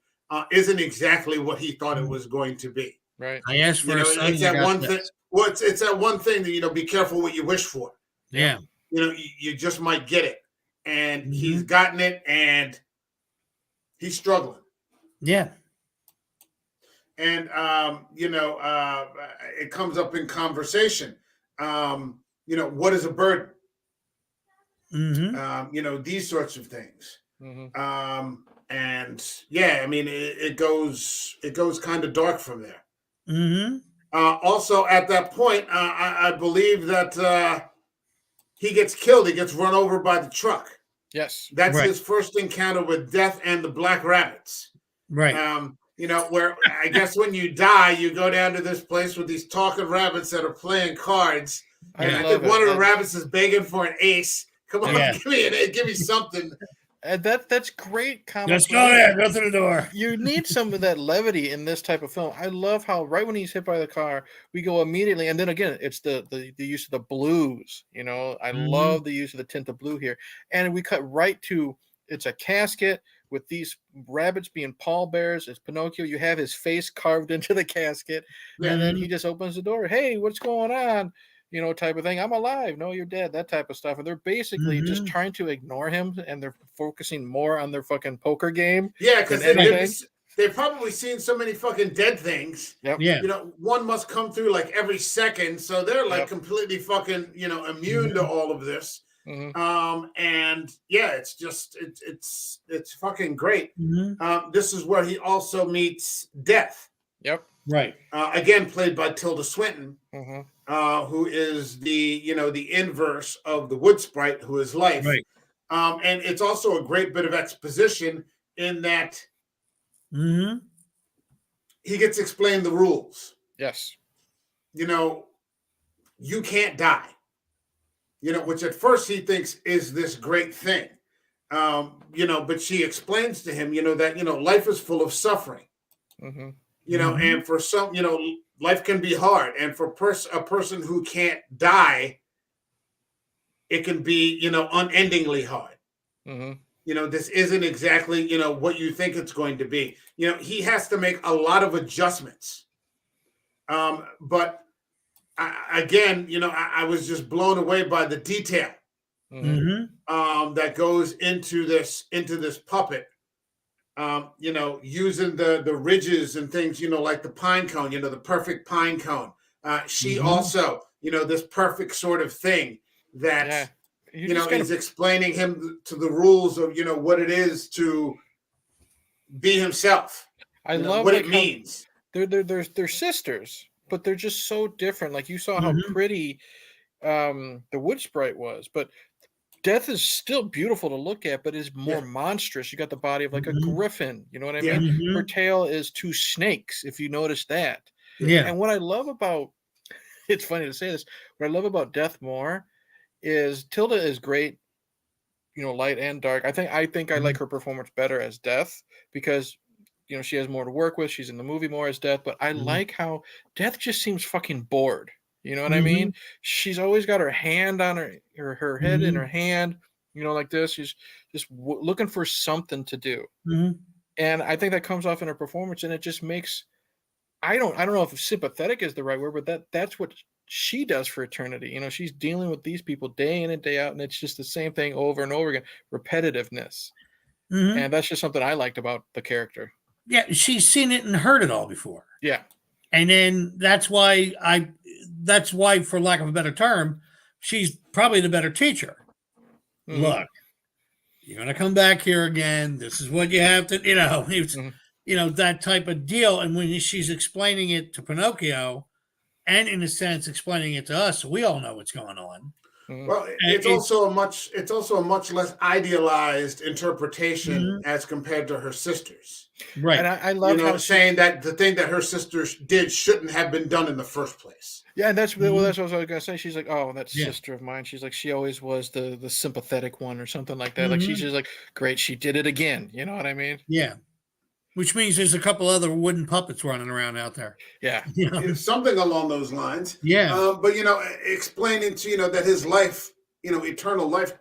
isn't exactly what he thought it was going to be. Right. I asked for You know, a son. it's I that got one this. thing. Well, it's that one thing that, you know, be careful what you wish for. Yeah. You know, you just might get it. And he's gotten it, and he's struggling. Yeah. And you know, it comes up in conversation. You know, what is a burden? Mm-hmm. You know, these sorts of things. Mhm. And yeah, I mean, it goes kind of dark from there. Mm-hmm. Also, at that point, I believe that he gets killed. He gets run over by the truck. Yes. That's Right. his first encounter with death and the black rabbits. Right. Where I guess when you die, you go down to this place with these talking rabbits that are playing cards. And I think one of the rabbits is begging for an ace. Come on, give me an ace, give me something. That's great comic. Let's go there. Go through the door. You need some of that levity in this type of film. I love how right when he's hit by the car, we go immediately, and then again, it's the use of the blues. I love the use of the tint of blue here, and we cut right to it's a casket with these rabbits being pallbearers. It's Pinocchio. You have his face carved into the casket, and then he just opens the door. Hey, what's going on? Type of thing. I'm alive. No, you're dead. That type of stuff. And they're basically just trying to ignore him, and they're focusing more on their fucking poker game. Yeah, because they've probably seen so many fucking dead things. Yep. Yeah. One must come through like every second, so they're like completely fucking immune to all of this. And yeah, it's just it's fucking great. This is where he also meets Death. Yep. Right. Again, played by Tilda Swinton. Who is the inverse of the wood sprite, who is life. Right. And it's also a great bit of exposition in that he gets explained the rules. Yes. You can't die. Which at first he thinks is this great thing. But she explains to him, that, life is full of suffering. And for some, life can be hard, and for a person who can't die, it can be, unendingly hard. This isn't exactly, what you think it's going to be. He has to make a lot of adjustments. But I was just blown away by the detail that goes into this puppet. Using the ridges and things, like the pine cone, the perfect pine cone. She also, this perfect sort of thing that, is explaining him to the rules of, what it is to be himself. I love what it means. They're sisters, but they're just so different. Like you saw how pretty the wood sprite was, but Death is still beautiful to look at, but is more monstrous. You got the body of like a griffin. You know what I mean? Her tail is two snakes, if you notice that. Yeah. And what I love about, it's funny to say this, what I love about Death more is Tilda is great, light and dark. I think I like her performance better as Death because, she has more to work with. She's in the movie more as Death, but I like how Death just seems fucking bored. You know what I mean? She's always got her hand on her head in her hand, like this. She's just looking for something to do. And I think that comes off in her performance, and it just makes, I don't know if sympathetic is the right word, but that's what she does for eternity. She's dealing with these people day in and day out, and it's just the same thing over and over again, repetitiveness. And that's just something I liked about the character. Yeah, she's seen it and heard it all before. Yeah. And then that's why, for lack of a better term, she's probably the better teacher. Look, you're going to come back here again. This is what you have to, it's, that type of deal. And when she's explaining it to Pinocchio, and in a sense explaining it to us, we all know what's going on. Well, it's also a much less idealized interpretation as compared to her sisters. Right. And I love how saying that the thing that her sisters did shouldn't have been done in the first place. Yeah, and that's what I was going to say. She's like, oh, that sister of mine. She's like, she always was the sympathetic one or something like that. Like she's just like, great, she did it again. You know what I mean? Yeah. Which means there's a couple other wooden puppets running around out there. Yeah. Something along those lines. Yeah. But, explaining to, that his life, eternal life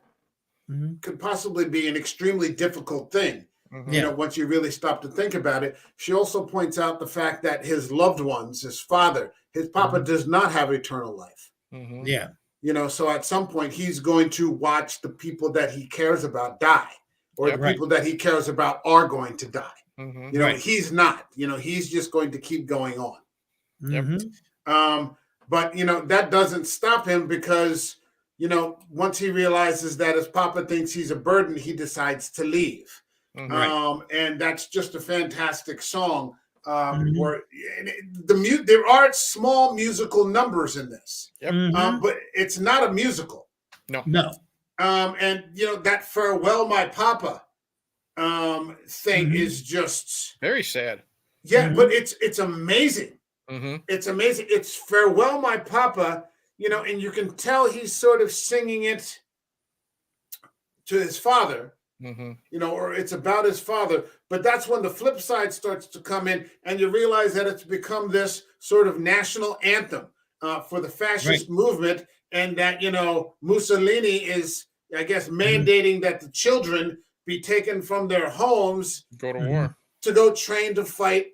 could possibly be an extremely difficult thing. Once you really stop to think about it. She also points out the fact that his loved ones, his father, his papa does not have eternal life. Yeah. So at some point he's going to watch the people that he cares about die, or the people that he cares about are going to die. He's not, he's just going to keep going on. But, that doesn't stop him because, once he realizes that his papa thinks he's a burden, he decides to leave. And that's just a fantastic song. Where there are small musical numbers in this, but it's not a musical. No. And that farewell, my papa thing is just very sad. Yeah, but it's amazing. It's amazing. It's farewell, my papa, and you can tell he's sort of singing it to his father, or it's about his father. But that's when the flip side starts to come in, and you realize that it's become this sort of national anthem for the fascist movement, and that, Mussolini is, I guess, mandating that the children be taken from their homes, go to war, to go train to fight.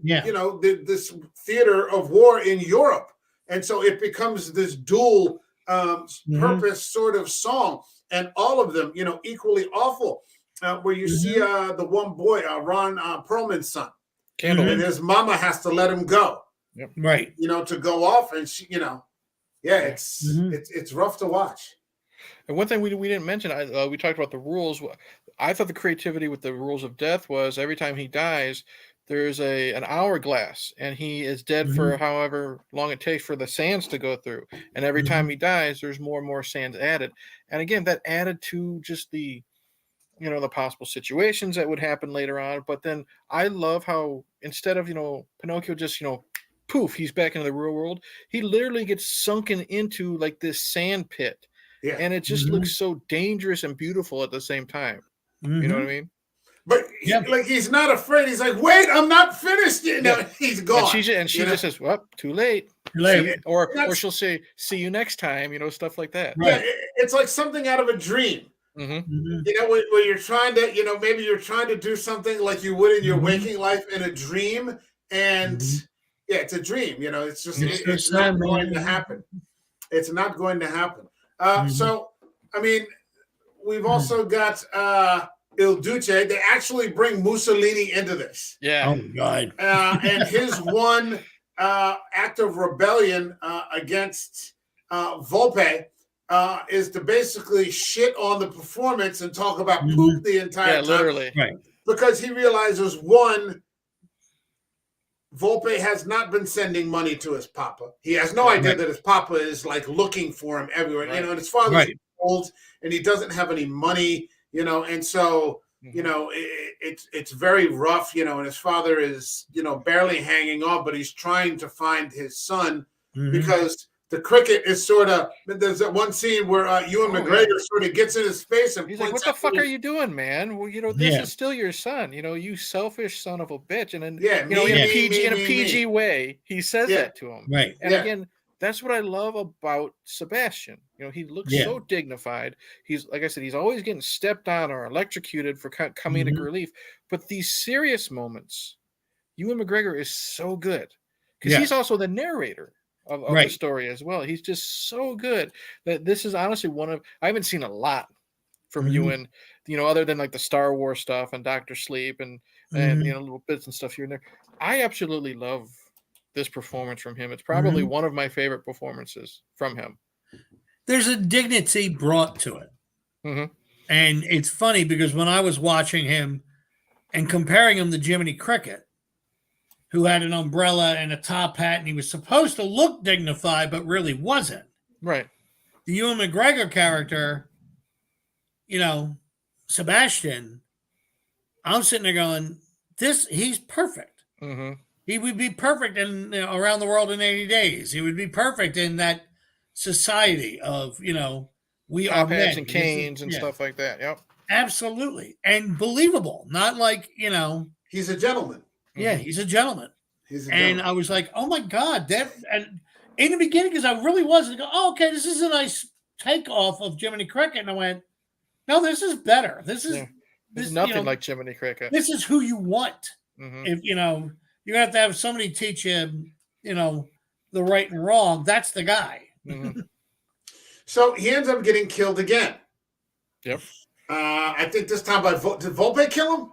This theater of war in Europe. And so it becomes this dual purpose sort of song, and all of them, equally awful. Where you see the one boy, Ron Perlman's son, and his mama has to let him go, right? To go off, and she, it's rough to watch. And one thing we didn't mention, we talked about the rules. I thought the creativity with the rules of death was every time he dies, there's an hourglass, and he is dead for however long it takes for the sands to go through. And every time he dies, there's more and more sands added. And again, that added to just the possible situations that would happen later on. But then I love how instead of, Pinocchio just, poof, he's back into the real world. He literally gets sunken into like this sand pit. Yeah. And it just looks so dangerous and beautiful at the same time. You know what I mean? But he's not afraid. He's like, wait, I'm not finished yet. No, he's gone. And she just says, well, too late. Or she'll say, see you next time, stuff like that. Right. Yeah, it's like something out of a dream. When you're trying to, maybe you're trying to do something like you would in your waking life in a dream. And it's a dream. It's just, it's not going to happen. It's not going to happen. So, I mean, we've also got Il Duce. They actually bring Mussolini into this. Yeah. Oh, God. And his one act of rebellion against Volpe is to basically shit on the performance and talk about poop the entire time. Literally. Right. Because he realizes, one, Volpe has not been sending money to his papa. He has no idea that his papa is like looking for him everywhere. And his father's old, and he doesn't have any money, and so it's very rough, and his father is barely hanging on, but he's trying to find his son because the cricket is sort of, there's that one scene where Ewan McGregor sort of gets in his face and he's like, what the fuck are you doing, man? Well, this is still your son, you selfish son of a bitch. And then, in a PG way, he says that to him. Right. And again, that's what I love about Sebastian. He looks so dignified. He's, like I said, he's always getting stepped on or electrocuted for comedic relief. But these serious moments, Ewan McGregor is so good because he's also the narrator of the story as well. He's just so good that this is honestly I haven't seen a lot from Ewan, other than like the Star Wars stuff and Dr. Sleep and little bits and stuff here and there. I absolutely love this performance from him. It's probably one of my favorite performances from him. There's a dignity brought to it. And it's funny because when I was watching him and comparing him to Jiminy Cricket, who had an umbrella and a top hat, and he was supposed to look dignified, but really wasn't. Right. The Ewan McGregor character, Sebastian, I'm sitting there going, he's perfect. He would be perfect in Around the World in 80 Days. He would be perfect in that society of, we top are hats men. and canes and stuff like that. Yep. Absolutely. And believable. Not like, he's a gentleman. Yeah, he's a gentleman. And I was like, oh my God. And in the beginning, because I really was, I go, oh, okay, this is a nice takeoff of Jiminy Cricket. And I went, no, this is better. This is nothing like Jiminy Cricket. This is who you want. If you have to have somebody teach you, the right and wrong. That's the guy. So he ends up getting killed again. Yep. I think this time did Volpe kill him?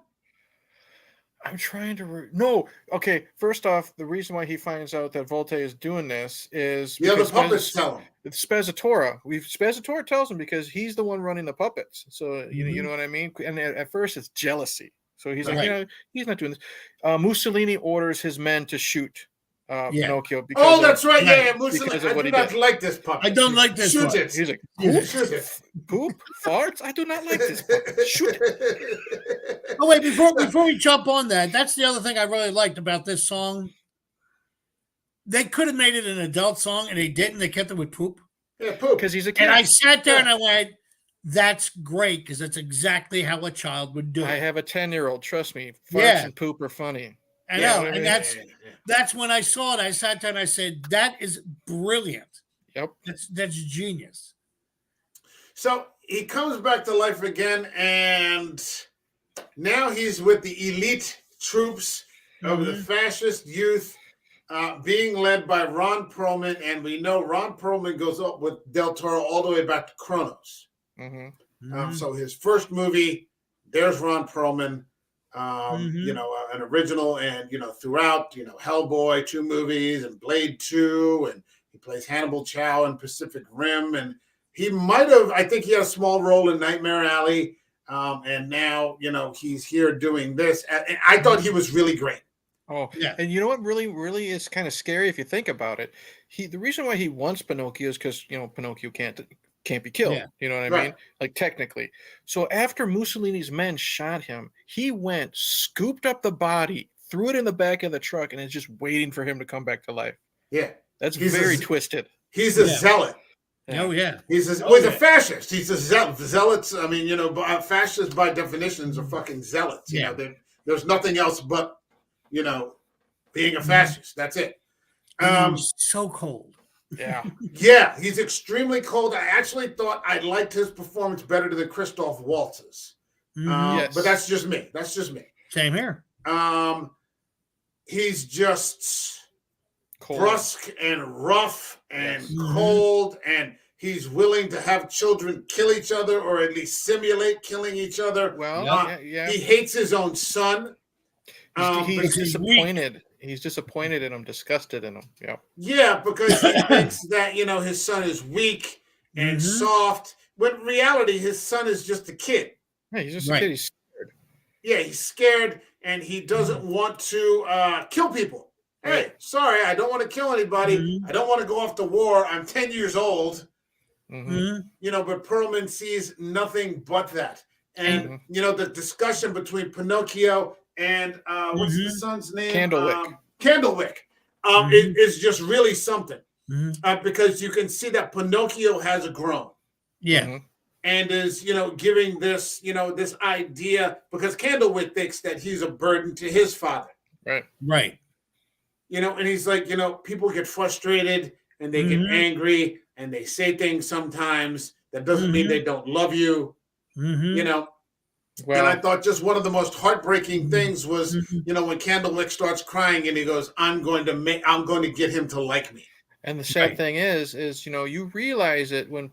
I'm trying to no. Okay, first off, the reason why he finds out that Volte is doing this is the other puppets tell him. It's Spazzatura tells him because he's the one running the puppets. So you know what I mean. And at first it's jealousy. So he's like, he's not doing this. Mussolini orders his men to shoot Yeah. Pinocchio because Oh, that's right. Yeah, right, Mussolini. because of I what do he not did. like this puppet. I don't like this Shoot one. it. He's like, Yeah. Shoot it. poop, farts. I do not like this puppet. Shoot it. Oh wait, before we jump on that, that's the other thing I really liked about this song. They could have made it an adult song, and they didn't. They kept it with poop. Yeah, poop. Because he's a kid. And I sat there and I went, "That's great," because that's exactly how a child would do I it. have a 10-year-old. Trust me, farts Yeah. and poop are funny. I Yeah, know, what I and mean? that's when I saw it. I sat there and I said, "That is brilliant. Yep. That's genius." So he comes back to life again, and now he's with the elite troops of the fascist youth, being led by Ron Perlman. And we know Ron Perlman goes up with Del Toro all the way back to Kronos. Mm-hmm. So his first movie, there's Ron Perlman, an original, and throughout, Hellboy 2 movies and Blade 2, and he plays Hannibal Chow in Pacific Rim, and he might have, I think he had a small role in Nightmare Alley, and now he's here doing this, and I thought he was really great. Oh, Yeah. and you know what really is kind of scary if you think about it. The reason why he wants Pinocchio is because Pinocchio can't be killed. Yeah. You know what I Right. mean? Like technically. So after Mussolini's men shot him, he went, scooped up the body, threw it in the back of the truck, and is just waiting for him to come back to life. Yeah, That's He's very a- twisted. he's a Yeah. zealot. Oh yeah. He's a fascist. He's a zealot. Zealots, I mean, fascists by definitions are fucking zealots. Yeah. There's nothing else but, being a fascist. That's it. He's so cold. Yeah. Yeah, he's extremely cold. I actually thought I liked his performance better than Christoph Waltz's. Yes. But that's just me. Same here. He's just Cold. brusque and rough and Yes. cold, and he's willing to have children kill each other or at least simulate killing each other. Well, yeah. He hates his own son. He's because he's disappointed. He's disappointed in him, disgusted in him. Yeah. Yeah, because he thinks that his son is weak and soft. When in reality, his son is just a kid. Yeah, he's just Right. a kid. He's scared. Yeah, he's scared and he doesn't want to kill people. Hey, Right. sorry, I don't want to kill anybody. I don't want to go off to war. I'm 10 years old. But Perlman sees nothing but that. And, the discussion between Pinocchio and what's the son's name? Candlewick. Is just really something. Because you can see that Pinocchio has grown. Yeah. And is, giving this, this idea, because Candlewick thinks that he's a burden to his father. Right. And he's like, people get frustrated and they get angry and they say things sometimes. That doesn't mean they don't love you, Well, And I thought just one of the most heartbreaking things was, when Candlewick starts crying and he goes, I'm going to get him to like me. and the sad thing is, you realize it when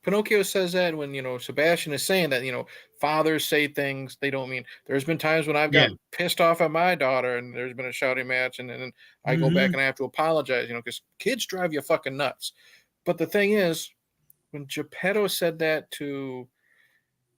Pinocchio says that, when, Sebastian is saying that, fathers say things they don't mean. There's been times when I've gotten pissed off at my daughter and there's been a shouting match and then I go back and I have to apologize, because kids drive you fucking nuts. But the thing is, when Geppetto said that to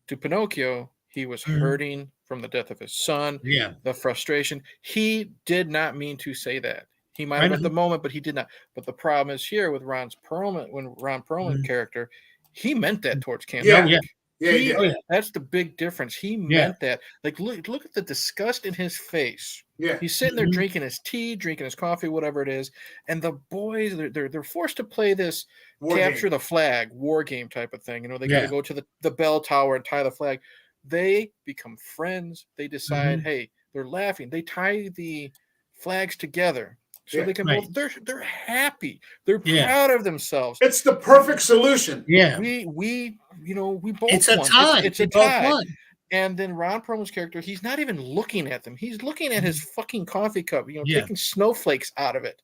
Pinocchio, he was hurting from the death of his son, the frustration. He did not mean to say that. He might have at the moment, but he did not. But the problem is here with Ron Perlman character, he meant that towards Candlewick. Yeah. That's the big difference. He meant that. Like, look at the disgust in his face. Yeah. He's sitting there drinking his tea, drinking his coffee, whatever it is, and the boys they're forced to play this capture the flag war game type of thing. They got to go to the bell tower and tie the flag. They become friends. They decide, hey, they're laughing. They tie the flags together so they can both. They're happy. They're proud of themselves. It's the perfect solution. Yeah. We both. It's a won. tie. It's a tie. And then Ron Perlman's character, he's not even looking at them. He's looking at his fucking coffee cup. Taking snowflakes out of it.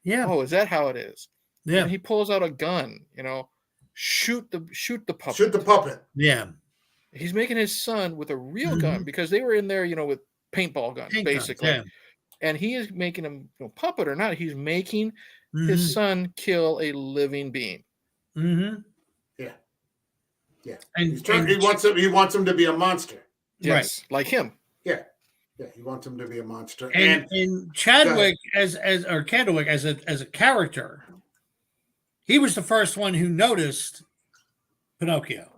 Yeah. Oh, is that how it is? Yeah. And he pulls out a gun. Shoot the puppet. Shoot the puppet. Yeah. He's making his son with a real gun because they were in there, with paintball guns, basically. And he is making him puppet or not. He's making his son kill a living being. Yeah. And he wants him to be a monster. Yes, like him. Yeah. Yeah, he wants him to be a monster. And Chadwick as Candlewick as a character, he was the first one who noticed Pinocchio.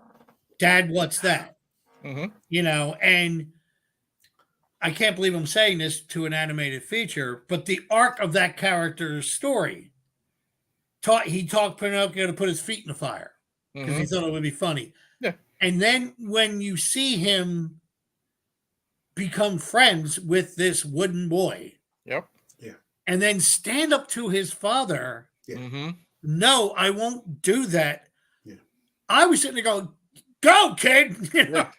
Dad, what's that? Mm-hmm. You know, and I can't believe I'm saying this to an animated feature, but the arc of that character's story he taught Pinocchio to put his feet in the fire because he thought it would be funny. Yeah. And then when you see him become friends with this wooden boy. Yep. Yeah. And then stand up to his father. Yeah. Mm-hmm. No, I won't do that. Yeah. I was sitting there going, go, kid. Yeah.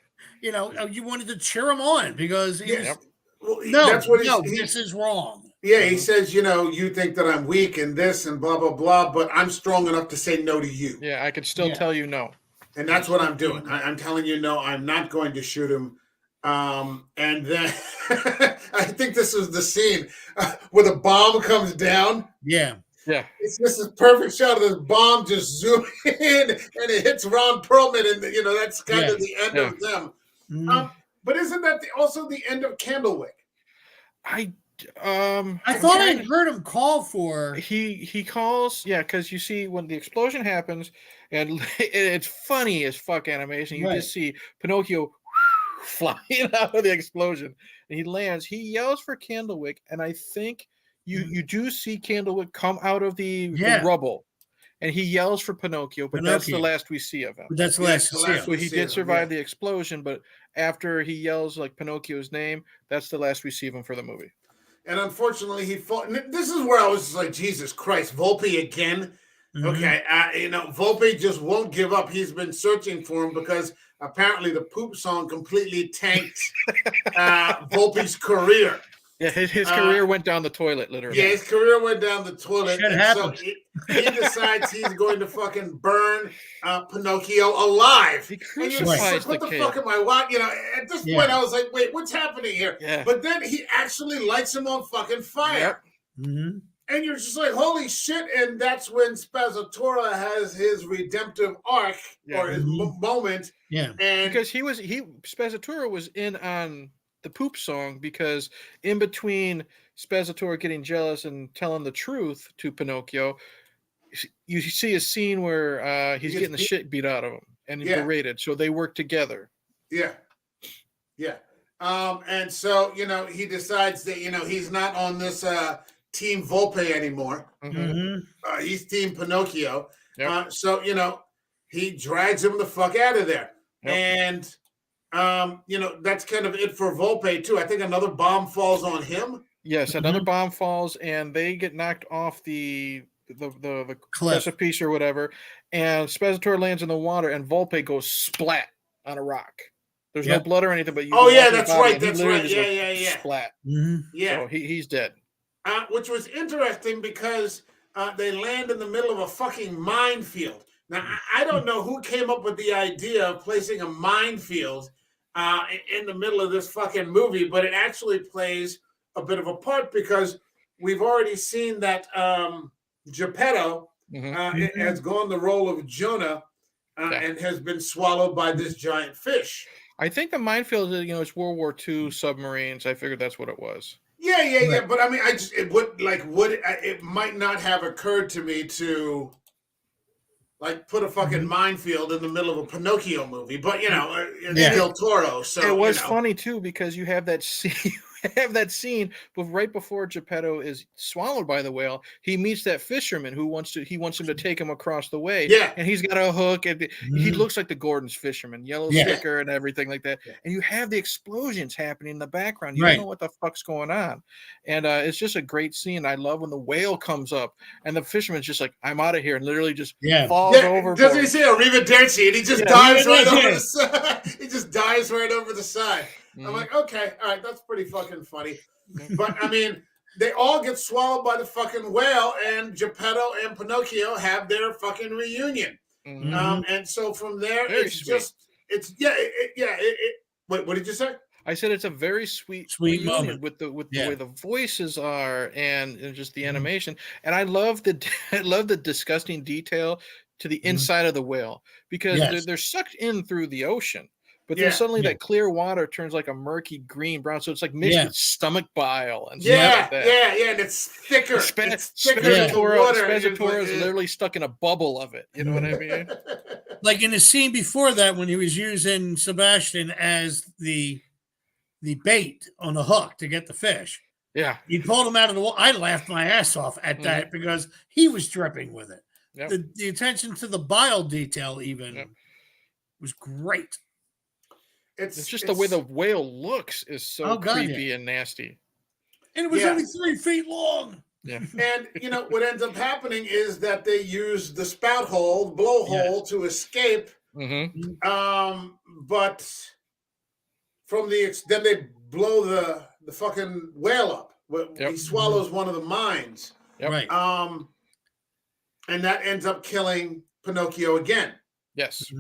You wanted to cheer him on because he was, well, that's what this is wrong. Yeah, he says, you think that I'm weak and this and blah, blah, blah, but I'm strong enough to say no to you. Yeah, I could still tell you no. And that's what I'm doing. I'm telling you no, I'm not going to shoot him. And then I think this is the scene where the bomb comes down. Yeah. Yeah. It's just this perfect shot of this bomb just zooming in and it hits Ron Perlman. And, that's kind of the end of them. Mm. But isn't that also the end of Candlewick? I thought I heard him call for. He calls, because you see when the explosion happens, and it's funny as fuck animation. You just see Pinocchio flying out of the explosion, and he lands. He yells for Candlewick, and I think you do see Candlewick come out of the rubble, and he yells for Pinocchio. But that's the last we see of him. That's the last. So he did survive the explosion, but after he yells like Pinocchio's name, that's the last we see of him for the movie. And unfortunately, he fought. This is where I was just like, Jesus Christ, Volpe again. Mm-hmm. Okay, Volpe just won't give up. He's been searching for him because apparently the poop song completely tanked Volpe's career. Yeah, his career went down the toilet, literally. Yeah, his career went down the toilet. So he decides he's going to fucking burn Pinocchio alive. He crucifies what the fuck am I watching? At this point, I was like, wait, what's happening here? Yeah. But then he actually lights him on fucking fire. Yep. Mm-hmm. And you're just like, holy shit. And that's when Spazzatura has his redemptive arc or his moment. Yeah. And because Spazzatura was in on the poop song, because in between Spazzatura getting jealous and telling the truth to Pinocchio, you see a scene where he's getting the shit beat out of him and berated. So they work together. Yeah. Yeah. And so, he decides that, he's not on this Team Volpe anymore. Mm-hmm. He's Team Pinocchio. Yep. So, he drags him the fuck out of there. Yep. And that's kind of it for Volpe too. I think another bomb falls on him. Yes, another bomb falls, and they get knocked off the precipice or whatever. And Spazzatura lands in the water, and Volpe goes splat on a rock. There's no blood or anything, but that's right. That's right. Yeah. Splat. Mm-hmm. Yeah. So he's dead. Which was interesting because they land in the middle of a fucking minefield. Now, I don't know who came up with the idea of placing a minefield in the middle of this fucking movie, but it actually plays a bit of a part because we've already seen that Geppetto has gone the role of Jonah and has been swallowed by this giant fish. I think the minefield, it's World War II submarines. I figured that's what it was. Yeah. But I mean, it might not have occurred to me to put a fucking minefield in the middle of a Pinocchio movie, but it's Del Toro. So it was funny too because you have that scene. But right before Geppetto is swallowed by the whale, he meets that fisherman who wants him to take him across the way. Yeah, and he's got a hook, and he looks like the Gordon's fisherman, yellow sticker and everything like that. Yeah. And you have the explosions happening in the background. You don't know what the fuck's going on, and it's just a great scene. I love when the whale comes up and the fisherman's just like, "I'm out of here," and literally just falls over. Doesn't he say arrivederci? And he just dives right over the side. He just dives right over the side. I'm like, okay, all right, that's pretty fucking funny. But I mean, they all get swallowed by the fucking whale, and Geppetto and Pinocchio have their fucking reunion. Mm-hmm. And so from there, wait, what did you say? I said it's a very sweet moment with the way the voices are and just the animation. And I love the disgusting detail to the inside of the whale because they're sucked in through the ocean. But then suddenly Yeah. that clear water turns like a murky green brown, so it's like mixed Yeah. with stomach bile and stuff Yeah, like that. yeah, and it's thicker. It's thicker than the Spezzatura water. It's Spezzatura is like, literally stuck in a bubble of it. You know what I mean? Like in the scene before that, when he was using Sebastian as the bait on the hook to get the fish, Yeah. he pulled him out of the water. I laughed my ass off at that because he was dripping with it. Yep. The attention to the bile detail even was great. It's just the way the whale looks is so creepy and nasty. And it was only 3 feet long. Yeah. And what ends up happening is that they use the spout hole, the blowhole, to escape. But from then they blow the fucking whale up. He swallows one of the mines. Right. And that ends up killing Pinocchio again. Yes.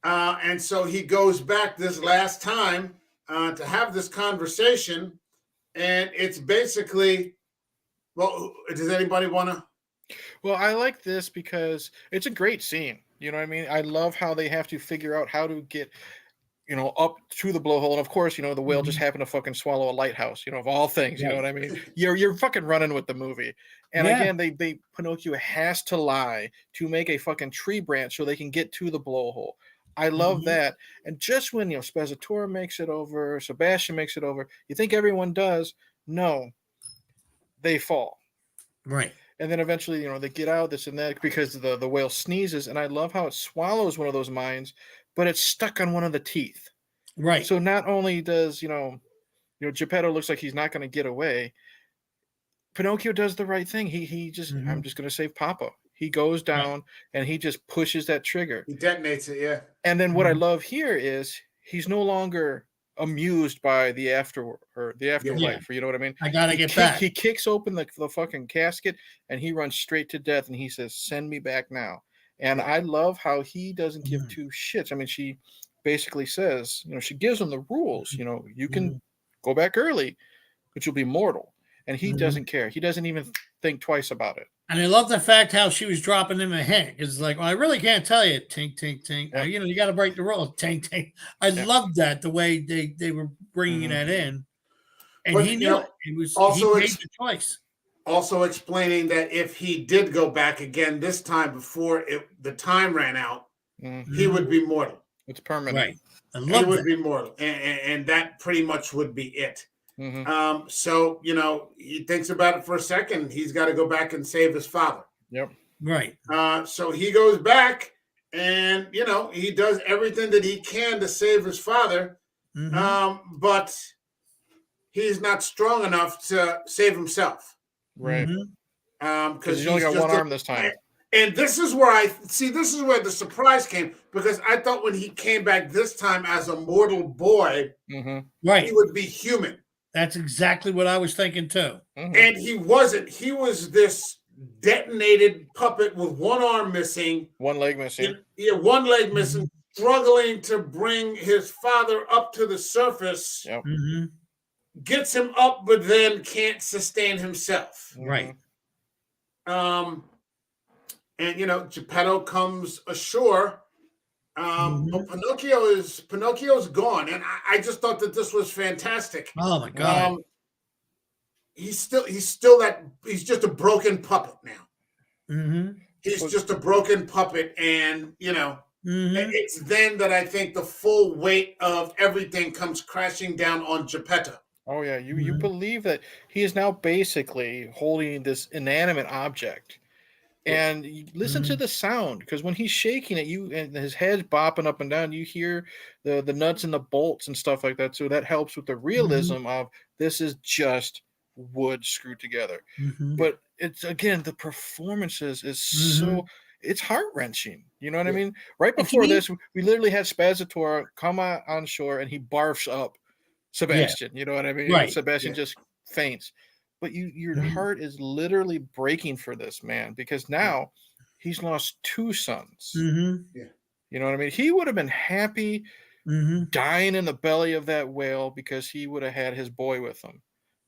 And so he goes back this last time to have this conversation, and it's basically, well, does anybody want to? Well, I like this because it's a great scene. You know what I mean? I love how they have to figure out how to get, up to the blowhole. And of course, the whale just happened to fucking swallow a lighthouse, of all things, you know what I mean? You're fucking running with the movie. And again, Pinocchio has to lie to make a fucking tree branch so they can get to the blowhole. I love that. And just when, Spezzatura makes it over, Sebastian makes it over, you think everyone does. No, they fall. Right. And then eventually, they get out, this and that, because the whale sneezes. And I love how it swallows one of those mines, but it's stuck on one of the teeth. Right. So not only does, Geppetto looks like he's not going to get away, Pinocchio does the right thing. He just, I'm just going to save Papa. He goes down and he just pushes that trigger. He detonates it, yeah. And then what I love here is he's no longer amused by the afterlife, you know what I mean? I gotta get back. He kicks open the fucking casket and he runs straight to death and he says, "Send me back now." And I love how he doesn't give two shits. I mean, she basically says, she gives him the rules. You can go back early, but you'll be mortal. And he doesn't care. He doesn't even think twice about it. And I love the fact how she was dropping him a hint. It's like, well, I really can't tell you. Tink, tink, tink. Yeah. You got to break the rules. Tink, tink. I loved that, the way they were bringing that in. And he knew it. He made the choice. Also explaining that if he did go back again this time before the time ran out, he would be mortal. It's permanent. Right. He would be mortal. And that pretty much would be it. So, he thinks about it for a second. He's got to go back and save his father. Yep. Right. So he goes back and, he does everything that he can to save his father. But he's not strong enough to save himself. Right. Because he's only got one arm this time. And this is where this is where the surprise came, because I thought when he came back this time as a mortal boy, right, he would be human. That's exactly what I was thinking too. And he wasn't. He was this detonated puppet with one arm missing, one leg missing. Yeah, one leg missing, struggling to bring his father up to the surface. Yep. Gets him up, but then can't sustain himself. Right. And Geppetto comes ashore. But Pinocchio's gone, and I just thought that this was fantastic. Oh my god! He's just a broken puppet now. He's just a broken puppet, and it's then that I think the full weight of everything comes crashing down on Geppetto. Oh yeah, you believe that he is now basically holding this inanimate object. And you listen to the sound, because when he's shaking it, and his head's bopping up and down, you hear the nuts and the bolts and stuff like that. So that helps with the realism of this is just wood screwed together. But it's, again, the performances is so, it's heart-wrenching. You know what I mean? Right before this, we literally had Spezzatura come on shore and he barfs up Sebastian. You know what I mean? Right. Sebastian just faints. But your heart is literally breaking for this man, because now he's lost two sons. You know what I mean? He would have been happy dying in the belly of that whale because he would have had his boy with him.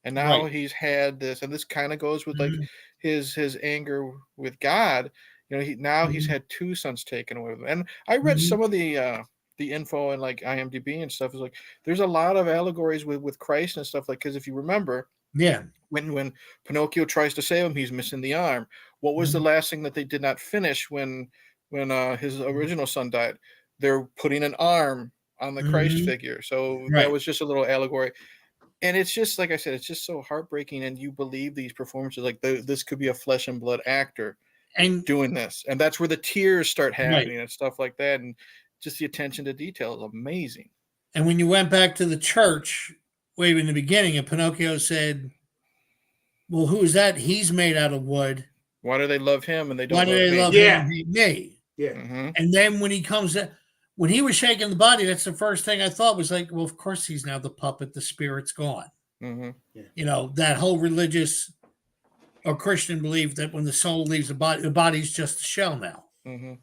And now he's had this, and this kind of goes with like his anger with God. He's had two sons taken away with him. And I read some of the the info and like IMDb and stuff is like there's a lot of allegories with Christ and stuff like because if you remember Yeah. when Pinocchio tries to save him, he's missing the arm. What was the last thing that they did not finish when his original son died? They're putting an arm on the Christ figure. So that was just a little allegory. And it's just like I said, it's just so heartbreaking, and you believe these performances like this could be a flesh and blood actor And doing this, and that's where the tears start happening and stuff like that, and just the attention to detail is amazing. And when you went back to the church way in the beginning, and Pinocchio said, "Well, who is that? He's made out of wood. Why do they love him and they don't Why do love they me? love Yeah. him and hate me?" Yeah. Mm-hmm. And then when he comes, when he was shaking the body, that's the first thing I thought was like, well, of course he's now the puppet. The spirit's gone. Mm-hmm. You know, that whole religious or Christian belief that when the soul leaves the body's just a shell now. Mm-hmm.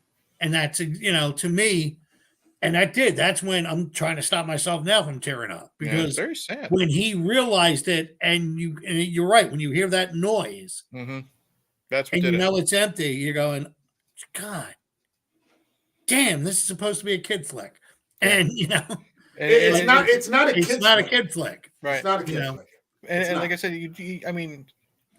And that's, you know, to me, and that's when I'm trying to stop myself now from tearing up Yeah, it's because very sad. when he realized it, and you're right, when you hear that noise Mm-hmm. That's what and did you it. know it's empty, you're going, God damn, this is supposed to be a kid flick. And you know, And It's not a kid's it's not a flick. kid flick. right. It's not a You kid know. flick. And not. like I said, I mean,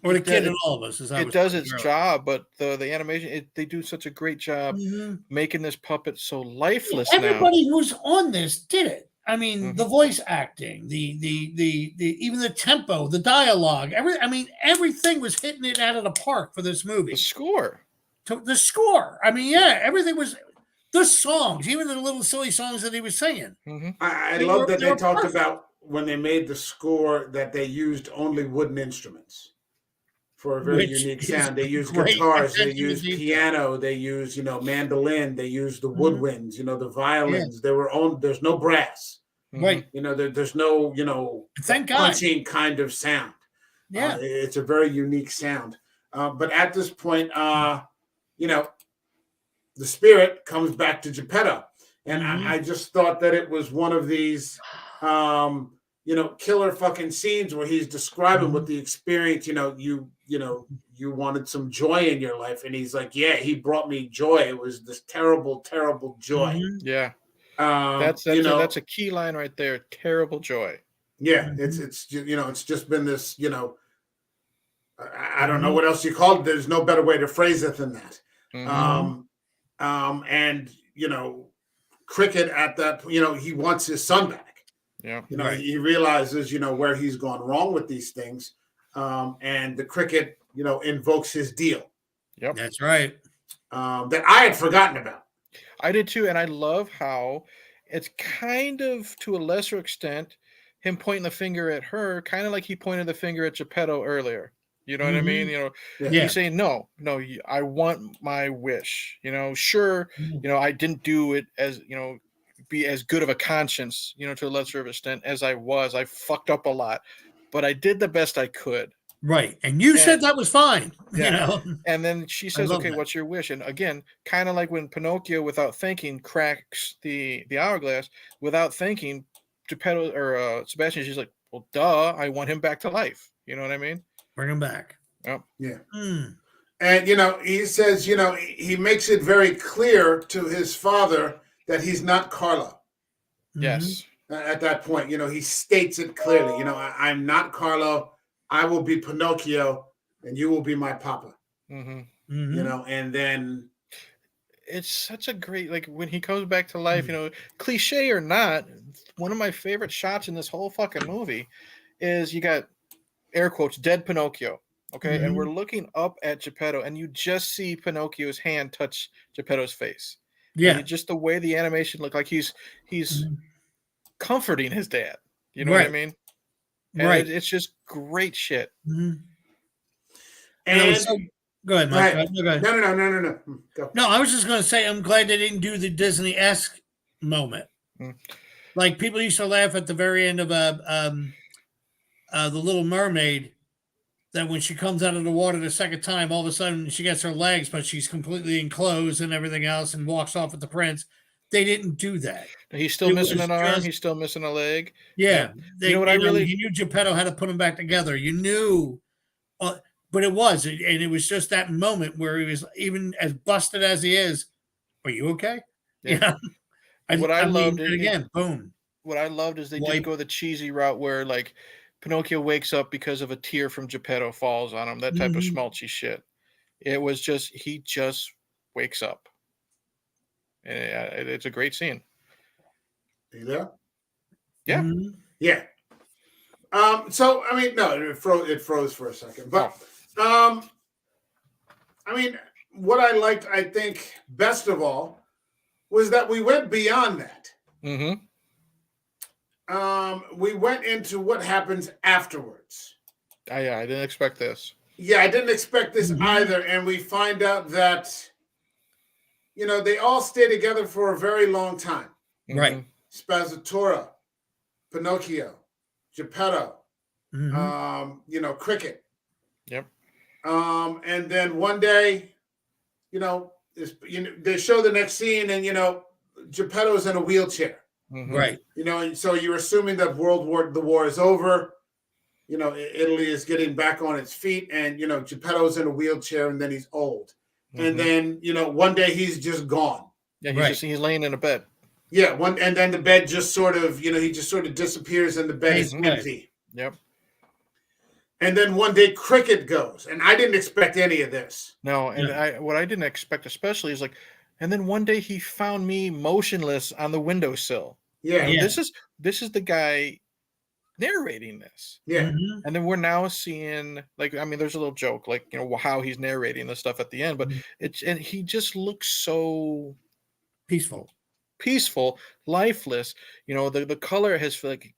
Or the it kid does- in all of us, as I it was does putting its earlier. job, but the animation, they do such a great job Mhm. making this puppet so lifeless now. Everybody who's on this did it. I mean, Mhm. the voice acting, the even the tempo, the dialogue, everything was hitting it out of the park for this movie. The score. The score. I mean, yeah, everything was the songs, even the little silly songs that he was singing. Mm-hmm. I They love were- that they they were talked perfect. about when they made the score that they used only wooden instruments for a very Which unique is sound. They used great guitars, they attention to used detail. piano, they used mandolin, they used the Mhm. woodwinds, the violins. They were on. There's no brass. Right. There's no Thank God. punching kind of sound. Yeah. It's a very unique sound. But at this point, the spirit comes back to Geppetto. And Mhm. I just thought that it was one of these, killer fucking scenes where he's describing what the experience, you wanted some joy in your life. And he's like, yeah, he brought me joy. It was this terrible, terrible joy. Mhm. Yeah. That's That's a key line right there. Terrible joy. yeah, Mhm. it's just been this, I don't know Mhm. what else you call it. There's no better way to phrase it than that. Mm-hmm. And Cricket at that, he wants his son back. Yeah. Right. He realizes, where he's gone wrong with these things. And the Cricket, invokes his deal Yep. That's right. that I had forgotten about. I did too, and I love how it's kind of to a lesser extent him pointing the finger at her, kind of like he pointed the finger at Geppetto earlier. You know what I mean? Mhm. Yeah. Yeah. He's saying no, I want my wish. Sure, I didn't do it as be as good of a conscience, to a lesser extent as I was. I fucked up a lot, but I did the best I could. Right. And you said And- that was fine. Yeah. You know. And then she says, love okay, that. what's your wish? And again, kind of like when Pinocchio, without thinking, cracks the hourglass, without thinking, Geppetto or Sebastian, she's like, well, duh, I want him back to life. You know what I mean? Bring him back. Yep. Yeah. Mm. And, he says, he makes it very clear to his father that he's not Carlo. Yes. At that point, he states it clearly. I'm not Carlo. I will be Pinocchio, and you will be my papa. Mm-hmm. Mhm. And then It's such a great, like when he comes back to life, cliche or not, one of my favorite shots in this whole fucking movie is you got air quotes dead Pinocchio. Okay. And we're looking up at Geppetto, and you just see Pinocchio's hand touch Geppetto's face. Yeah. And just the way the animation looked like he's Mhm. comforting his dad. You know what I Right. mean? And Right. it's just great shit. Mhm. and it was so- Go ahead, Mike. Right. Go ahead. No. Go. No, I was just going to say I'm glad they didn't do the Disney-esque moment. Mm. Like people used to laugh at the very end of the Little Mermaid, that when she comes out of the water the second time, all of a sudden she gets her legs, but she's completely enclosed and everything else, and walks off with the prince. They didn't do that. He's still It missing was an arm. just- He's still missing a leg. Yeah, You know what I really- you knew Geppetto had to put them back together. You knew, but it was, and it was just that moment where he was, even as busted as he is. Are you okay? Yeah. You know? What I loved mean, again, boom. What I loved is they Wipe. didn't go the cheesy route where like Pinocchio wakes up because of a tear from Geppetto falls on him, that type of Mhm. schmaltzy shit. It was just he just wakes up. And it's a great scene. Are you there? Yeah. Mhm. Yeah. So I mean, no, it froze for a second, but I mean, what I liked, I think, best of all, was that we went beyond that. Mm-hmm. We went into what happens afterwards. Yeah, I didn't expect this. Yeah, I didn't expect this Mhm. either, and we find out that they all stay together for a very long time. Right. Spazzatura, Pinocchio, Geppetto, Mhm. Cricket. Yep. And then one day, they show the next scene, and Geppetto's in a wheelchair. Mm-hmm. Right. And so you're assuming that the war is over. Italy is getting back on its feet, and Geppetto's in a wheelchair, and then he's old, and then one day he's just gone. Yeah, Right. he's laying in a bed. Yeah, and then the bed just sort of he just sort of disappears, and the bed is empty. Yep. And then one day Cricket goes, and I didn't expect any of this. No, and what I didn't expect especially is like, and then one day he found me motionless on the windowsill. Yeah, Yeah. This is the guy narrating this. yeah, Mhm. And then we're now seeing, like, I mean, there's a little joke, like, how he's narrating the stuff at the end, but and he just looks so Peaceful. lifeless. The color has like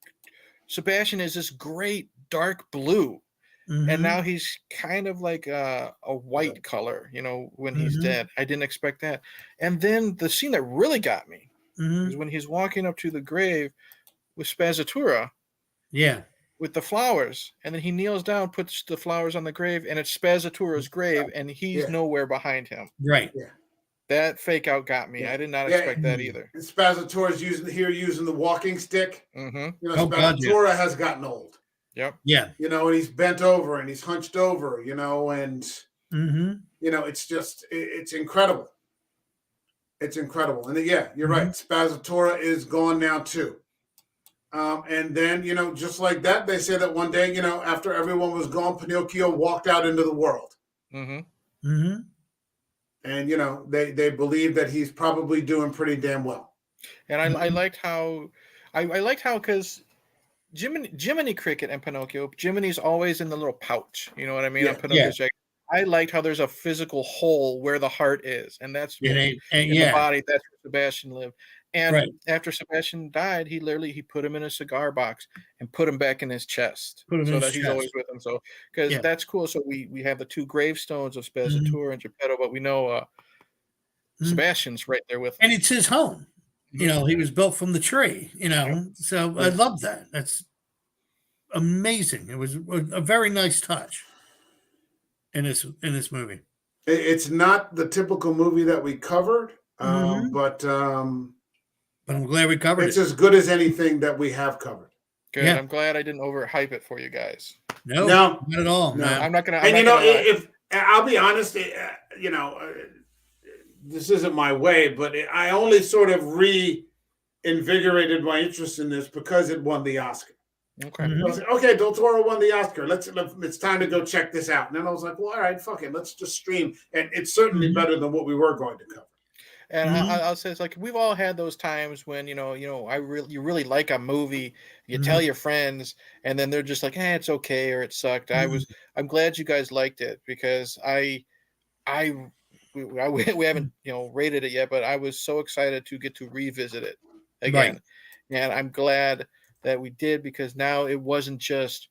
Sebastian is this great dark blue, and Mhm. now he's kind of like a white color, when he's Mhm. dead. I didn't expect that. And then the scene that really got me is Mhm. when he's walking up to the grave with Spazzatura Yeah. with the flowers, and then he kneels down, puts the flowers on the grave, and it's Spazzatura's grave, and he's Yeah. nowhere behind him. Right. yeah. That fake out got me. Yeah. I did not Yeah. expect that either. And Spazzatura's using the walking stick. Mm-hmm. Oh, God, yeah. Spazzatura has gotten old. Yep. Yeah. And he's bent over and he's hunched over. And Mhm. it's just it's incredible. It's incredible. And yeah, you're Mm-hmm. right. Spazzatura is gone now too. And then, just like that, they say that one day, after everyone was gone, Pinocchio walked out into the world. Mm-hmm. Mhm. And, they believe that he's probably doing pretty damn well. And I liked how because Jiminy Cricket and Pinocchio, Jiminy's always in the little pouch. You know what I mean? Yeah. On Pinocchio's jacket. I liked how there's a physical hole where the heart is, and that's And in the body. That's where Sebastian lived. And Right. after Sebastian died, he put him in a cigar box and put him back in his chest, Put him so in that his he's chest. always with him. So because that's cool. So we have the two gravestones of Spazzatura and Geppetto, but we know Sebastian's right there with him. And it's his home. He was built from the tree. So I love that. That's amazing. It was a very nice touch in this movie. It's not the typical movie that we covered, but I'm glad we covered it's it. as good as anything that we have covered. Good. Yeah. I'm glad I didn't overhype it for you guys. No, No. not at all. No. Man. I'm not gonna. And I'm not gonna lie. if I'll be honest, this isn't my way, but I only sort of reinvigorated my interest in this because it won the Oscar. Okay. I was like, okay, Del Toro won the Oscar. It's time to go check this out. And then I was like, well, all right, fuck it, let's just stream. And it's certainly better than what we were going to cover. And I'll say it's like we've all had those times when you really like a movie, you tell your friends, and then they're just like, it's okay or it sucked. I'm glad you guys liked it because we haven't rated it yet, but I was so excited to get to revisit it again, Right. and I'm glad that we did because now it wasn't just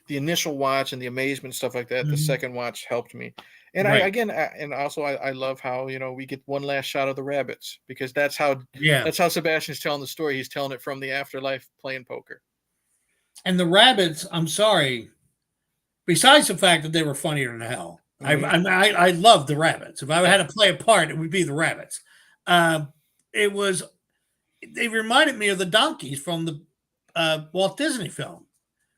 the initial watch and the amazement stuff like that. The second watch helped me. And Right. I love how we get one last shot of the rabbits because that's how Sebastian's telling the story. He's telling it from the afterlife playing poker. And the rabbits, I'm sorry, besides the fact that they were funnier than hell, I love the rabbits. If I had to play a part, it would be the rabbits. They reminded me of the donkeys from the Walt Disney film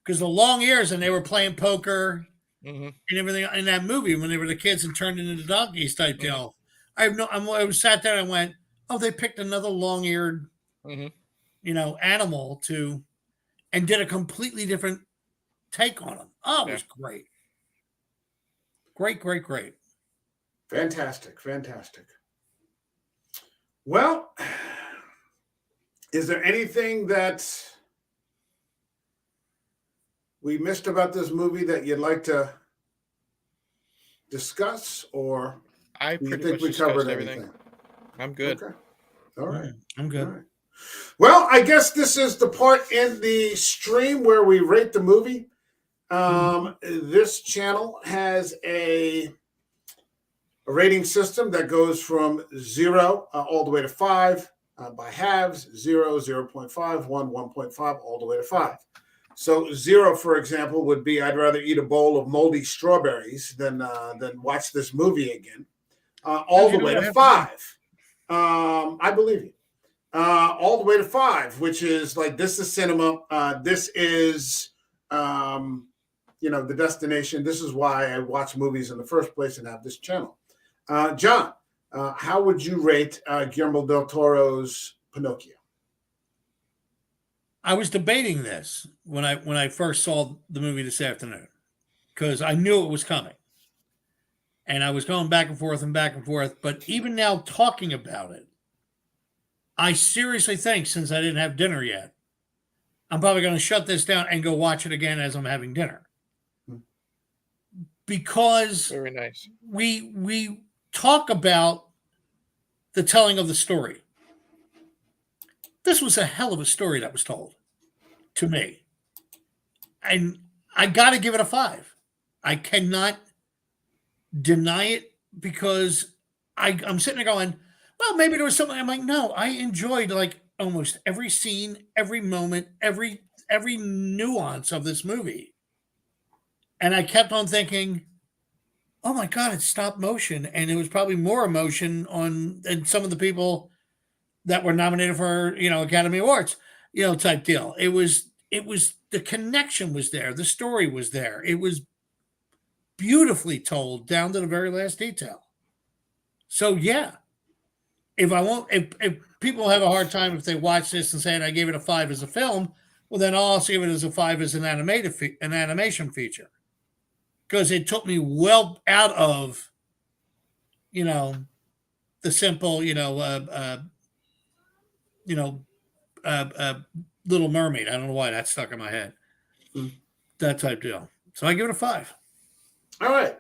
because the long ears and they were playing poker. And everything in that movie when they were the kids and turned into the donkeys type deal. I sat there and went, oh, they picked another long-eared, Mm-hmm. Animal and did a completely different take on him. Oh, it Yeah. was great. Great, great, great. Fantastic. Well, is there anything that we missed about this movie that you'd like to discuss, or I do you pretty think much we covered discussed everything. everything? I'm good. Okay. All right. I'm good. All right. Well, I guess this is the part in the stream where we rate the movie. This channel has a rating system that goes from 0 all the way to 5 by halves: 0, 0.5, 1, 1.5, all the way to 5. So 0, for example, would be I'd rather eat a bowl of moldy strawberries than watch this movie again. All the way to 5. I believe you. All the way to 5, which is like, this is cinema. This is the destination. This is why I watch movies in the first place and have this channel. John, how would you rate Guillermo del Toro's Pinocchio? I was debating this when I first saw the movie this afternoon, because I knew it was coming. And I was going back and forth and back and forth. But even now, talking about it, I seriously think, since I didn't have dinner yet, I'm probably going to shut this down and go watch it again as I'm having dinner. Because Very nice. we talk about the telling of the story. This was a hell of a story that was told to me. And I got to give it a 5. I cannot deny it, because I'm sitting there going, well, maybe there was something. I'm like, no, I enjoyed like almost every scene, every moment, every nuance of this movie. And I kept on thinking, oh my God, it's stop motion. And it was probably more emotion than some of the people that were nominated for, Academy Awards, type deal. It was the connection was there. The story was there. It was beautifully told down to the very last detail. So yeah, if people have a hard time if they watch this and saying I gave it a 5 as a film, well then I'll also give it as a 5 as an animation feature, because it took me well out of the simple Little Mermaid. I don't know why that stuck in my head. That type deal. So I give it a 5. All right.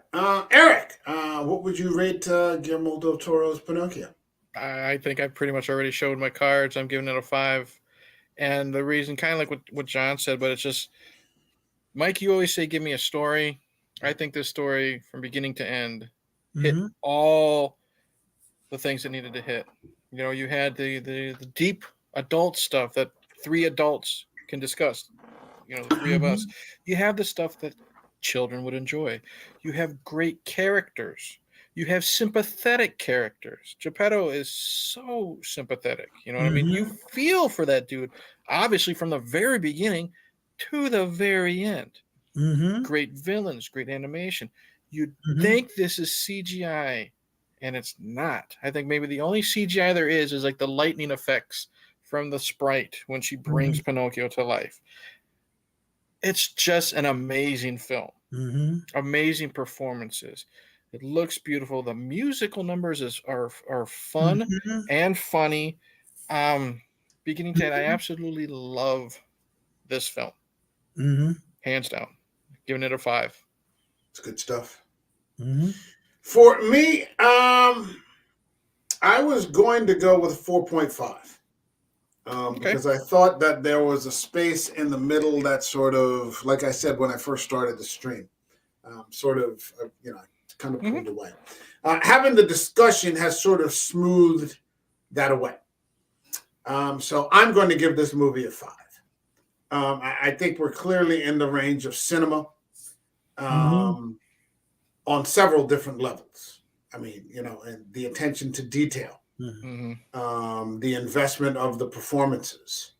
Eric, what would you rate Guillermo del Toro's Pinocchio? I think I pretty much already showed my cards. I'm giving it a 5. And the reason, kind of like what John said, but it's just, Mike, you always say, give me a story. I think this story from beginning to end hit all the things that needed to hit. You had the deep adult stuff that 3 adults can discuss. The 3 of us. You have the stuff that children would enjoy. You have great characters. You have sympathetic characters. Geppetto is so sympathetic. You know what I mean? You feel for that dude, obviously, from the very beginning to the very end. Great villains, great animation. You'd think this is CGI, and it's not. I think maybe the only CGI there is like the lightning effects from the sprite when she brings Pinocchio to life. It's just an amazing film. Amazing performances. It looks beautiful. The musical numbers are fun and funny. Beginning to end, I absolutely love this film. Hands down. Giving it a 5. It's good stuff. For me, I was going to go with 4.5. Because I thought that there was a space in the middle that sort of, like I said when I first started the stream, kind of pulled away. Having the discussion has sort of smoothed that away. So I'm going to give this movie a 5. I think we're clearly in the range of cinema on several different levels. I mean, and the attention to detail. The investment of the performances,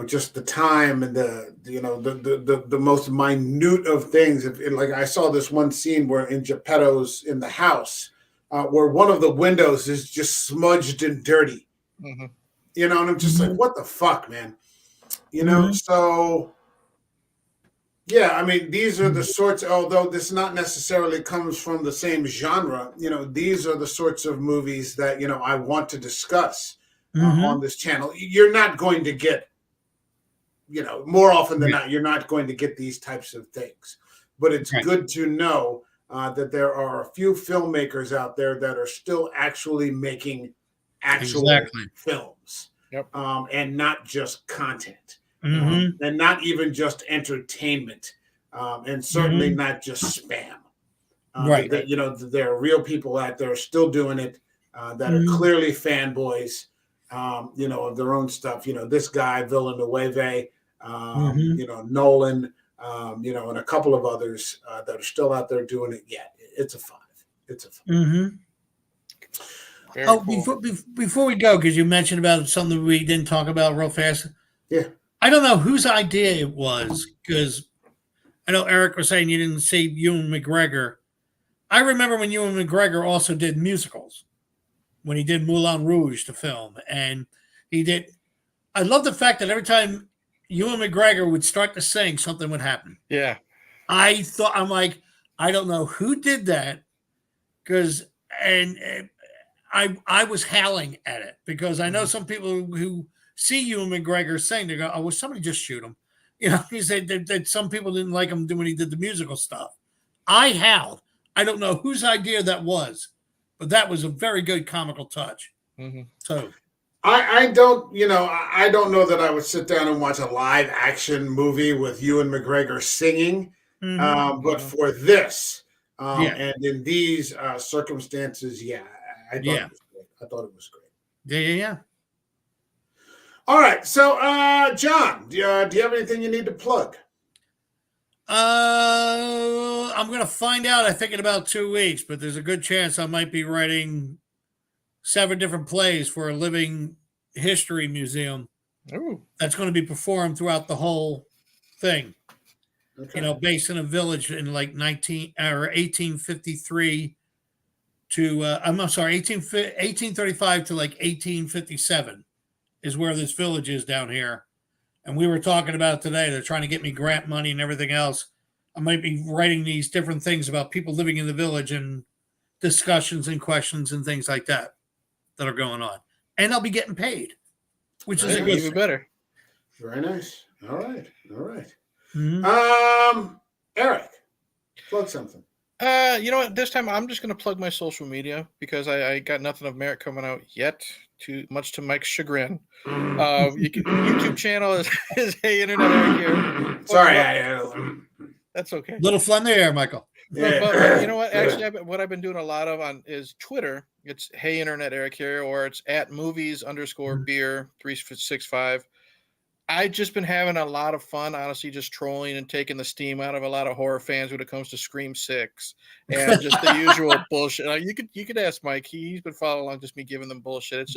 just the time and the most minute of things. Like I saw this one scene where in Geppetto's in the house, where one of the windows is just smudged and dirty. Mm-hmm. You know, and I'm just like, what the fuck, man? You know, so yeah, I mean, these are the sorts, although this not necessarily comes from the same genre, you know, these are the sorts of movies that, you know, I want to discuss on this channel. You're not going to get, you know, more often than not, you're not going to get these types of things. But it's good to know that there are a few filmmakers out there that are still actually making actual films and not just content. And not even just entertainment, and certainly not just spam. You know, there are real people out there still doing it that are clearly fanboys, you know, of their own stuff. You know, this guy Villanueva, you know, Nolan, you know, and a couple of others that are still out there doing it. Yeah, it's a 5. It's a 5. Cool. Before we go, because you mentioned about something we didn't talk about real fast. Yeah. I don't know whose idea it was, because I know Eric was saying you didn't see Ewan McGregor. I remember when Ewan McGregor also did musicals, when he did Moulin Rouge, the film. And he did. I love the fact that every time Ewan McGregor would start to sing, something would happen. Yeah. I'm like, I don't know who did that, because, and I was howling at it, because I know some people who see Ewan McGregor sing, they go, "Oh, well, somebody just shoot him." You know, he said that some people didn't like him when he did the musical stuff. I howled. I don't know whose idea that was, but that was a very good comical touch. So I don't, you know, I don't know that I would sit down and watch a live action movie with Ewan McGregor singing, but for this, and in these circumstances, yeah, I thought it was great. I thought it was great. Yeah. All right, so John, do you have anything you need to plug? I'm going to find out, I think, in about 2 weeks, but there's a good chance I might be writing 7 different plays for a living history museum. That's going to be performed throughout the whole thing. You know, based in a village in like 1853 to I'm sorry, 1835 to like 1857 is where this village is down here. And we were talking about it today. They're trying to get me grant money and everything else. I might be writing these different things about people living in the village and discussions and questions and things like that are going on. And I'll be getting paid, which is a good even better. Very nice. All right. Mm-hmm. Eric, plug something. You know what? This time I'm just going to plug my social media, because I got nothing of merit coming out yet, too much to Mike's chagrin. YouTube channel is Hey Internet Eric here. Sorry, that's okay. Little fun there, Michael. But you know what? Actually, what I've been doing a lot of on is Twitter. It's Hey Internet Eric here, or it's at movies_beer 365. I've just been having a lot of fun, honestly, just trolling and taking the steam out of a lot of horror fans when it comes to Scream 6 and just the usual bullshit. You could ask Mike; he's been following along, just me giving them bullshit.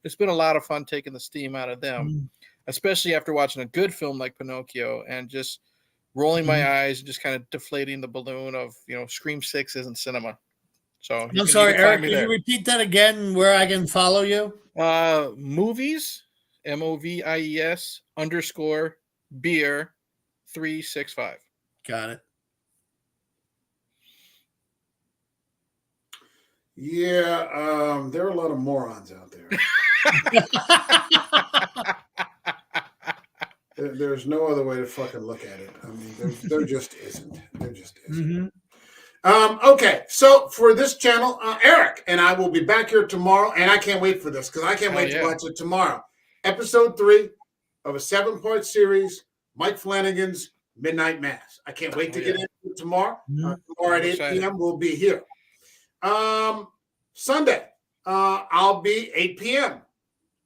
It's been a lot of fun taking the steam out of them, especially after watching a good film like Pinocchio and just rolling my eyes and just kind of deflating the balloon of, you know, Scream 6 isn't cinema. So I'm sorry, Eric. Can you repeat that again? Where I can follow you? Movies. MOVIES _beer 365. Got it. Yeah, there are a lot of morons out there. There's no other way to fucking look at it. I mean, there just isn't. There just isn't. Okay, so for this channel, Eric and I will be back here tomorrow, and I can't wait for this, because I can't wait to watch it tomorrow. Episode 3 of a 7-part series, Mike Flanagan's Midnight Mass. I can't wait to get into it tomorrow. Tomorrow at 8 p.m. we'll be here. Sunday, I'll be 8 p.m.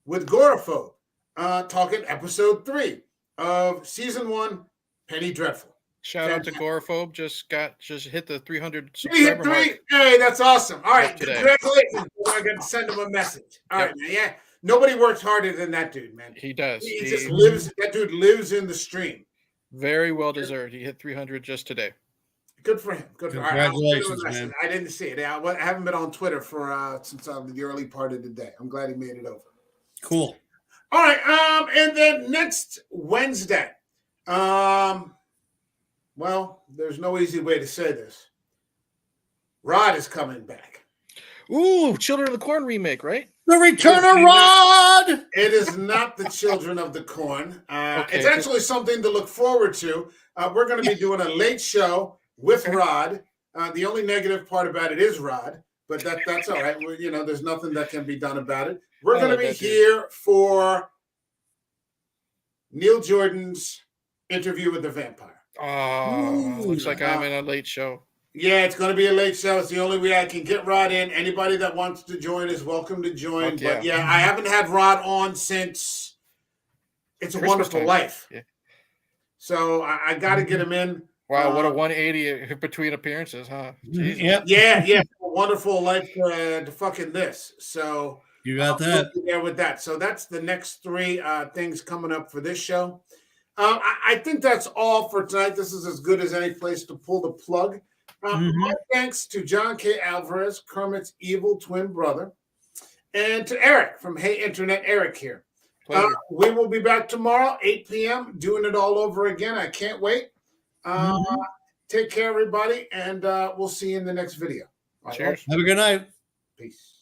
with Goraphobe, talking episode 3 of season 1, Penny Dreadful. Shout out to Goraphobe. Just hit the 300 subscriber mark. Hey, that's awesome. All right, congratulations. I got to send him a message. All right, man. Yeah. Nobody works harder than that dude, man. He does. He just lives. That dude lives in the stream. Very well deserved. He hit 300 just today. Good for him. Good for him. Congratulations, man. I didn't see it. I haven't been on Twitter for since the early part of the day. I'm glad he made it over. Cool. All right. And then next Wednesday. Well, there's no easy way to say this. Rod is coming back. Ooh, Children of the Corn remake, right? The return of Rod. It is not the Children of the Corn. Okay. It's actually something to look forward to. We're going to be doing a late show with Rod. The only negative part about it is Rod, but that's all right. There's nothing that can be done about it. We're going to be here for Neil Jordan's interview with the vampire. Oh, looks like I'm in a late show. Yeah, it's going to be a late show. It's the only way I can get Rod in. Anybody that wants to join is welcome to join. Okay. But yeah, I haven't had Rod on since It's a Christmas Wonderful time. Life. Yeah. So I got to get him in. Wow, what a 180 between appearances, huh? Jesus. Yeah. A Wonderful Life to fucking this. So You got that. We'll be there with that. So that's the next three things coming up for this show. I think that's all for tonight. This is as good as any place to pull the plug. My thanks to John K. Alvarez, Kermit's evil twin brother, and to Eric from Hey Internet, Eric here. We will be back tomorrow, 8 p.m., doing it all over again. I can't wait. Take care, everybody, and we'll see you in the next video. Cheers. Have a good night. Peace.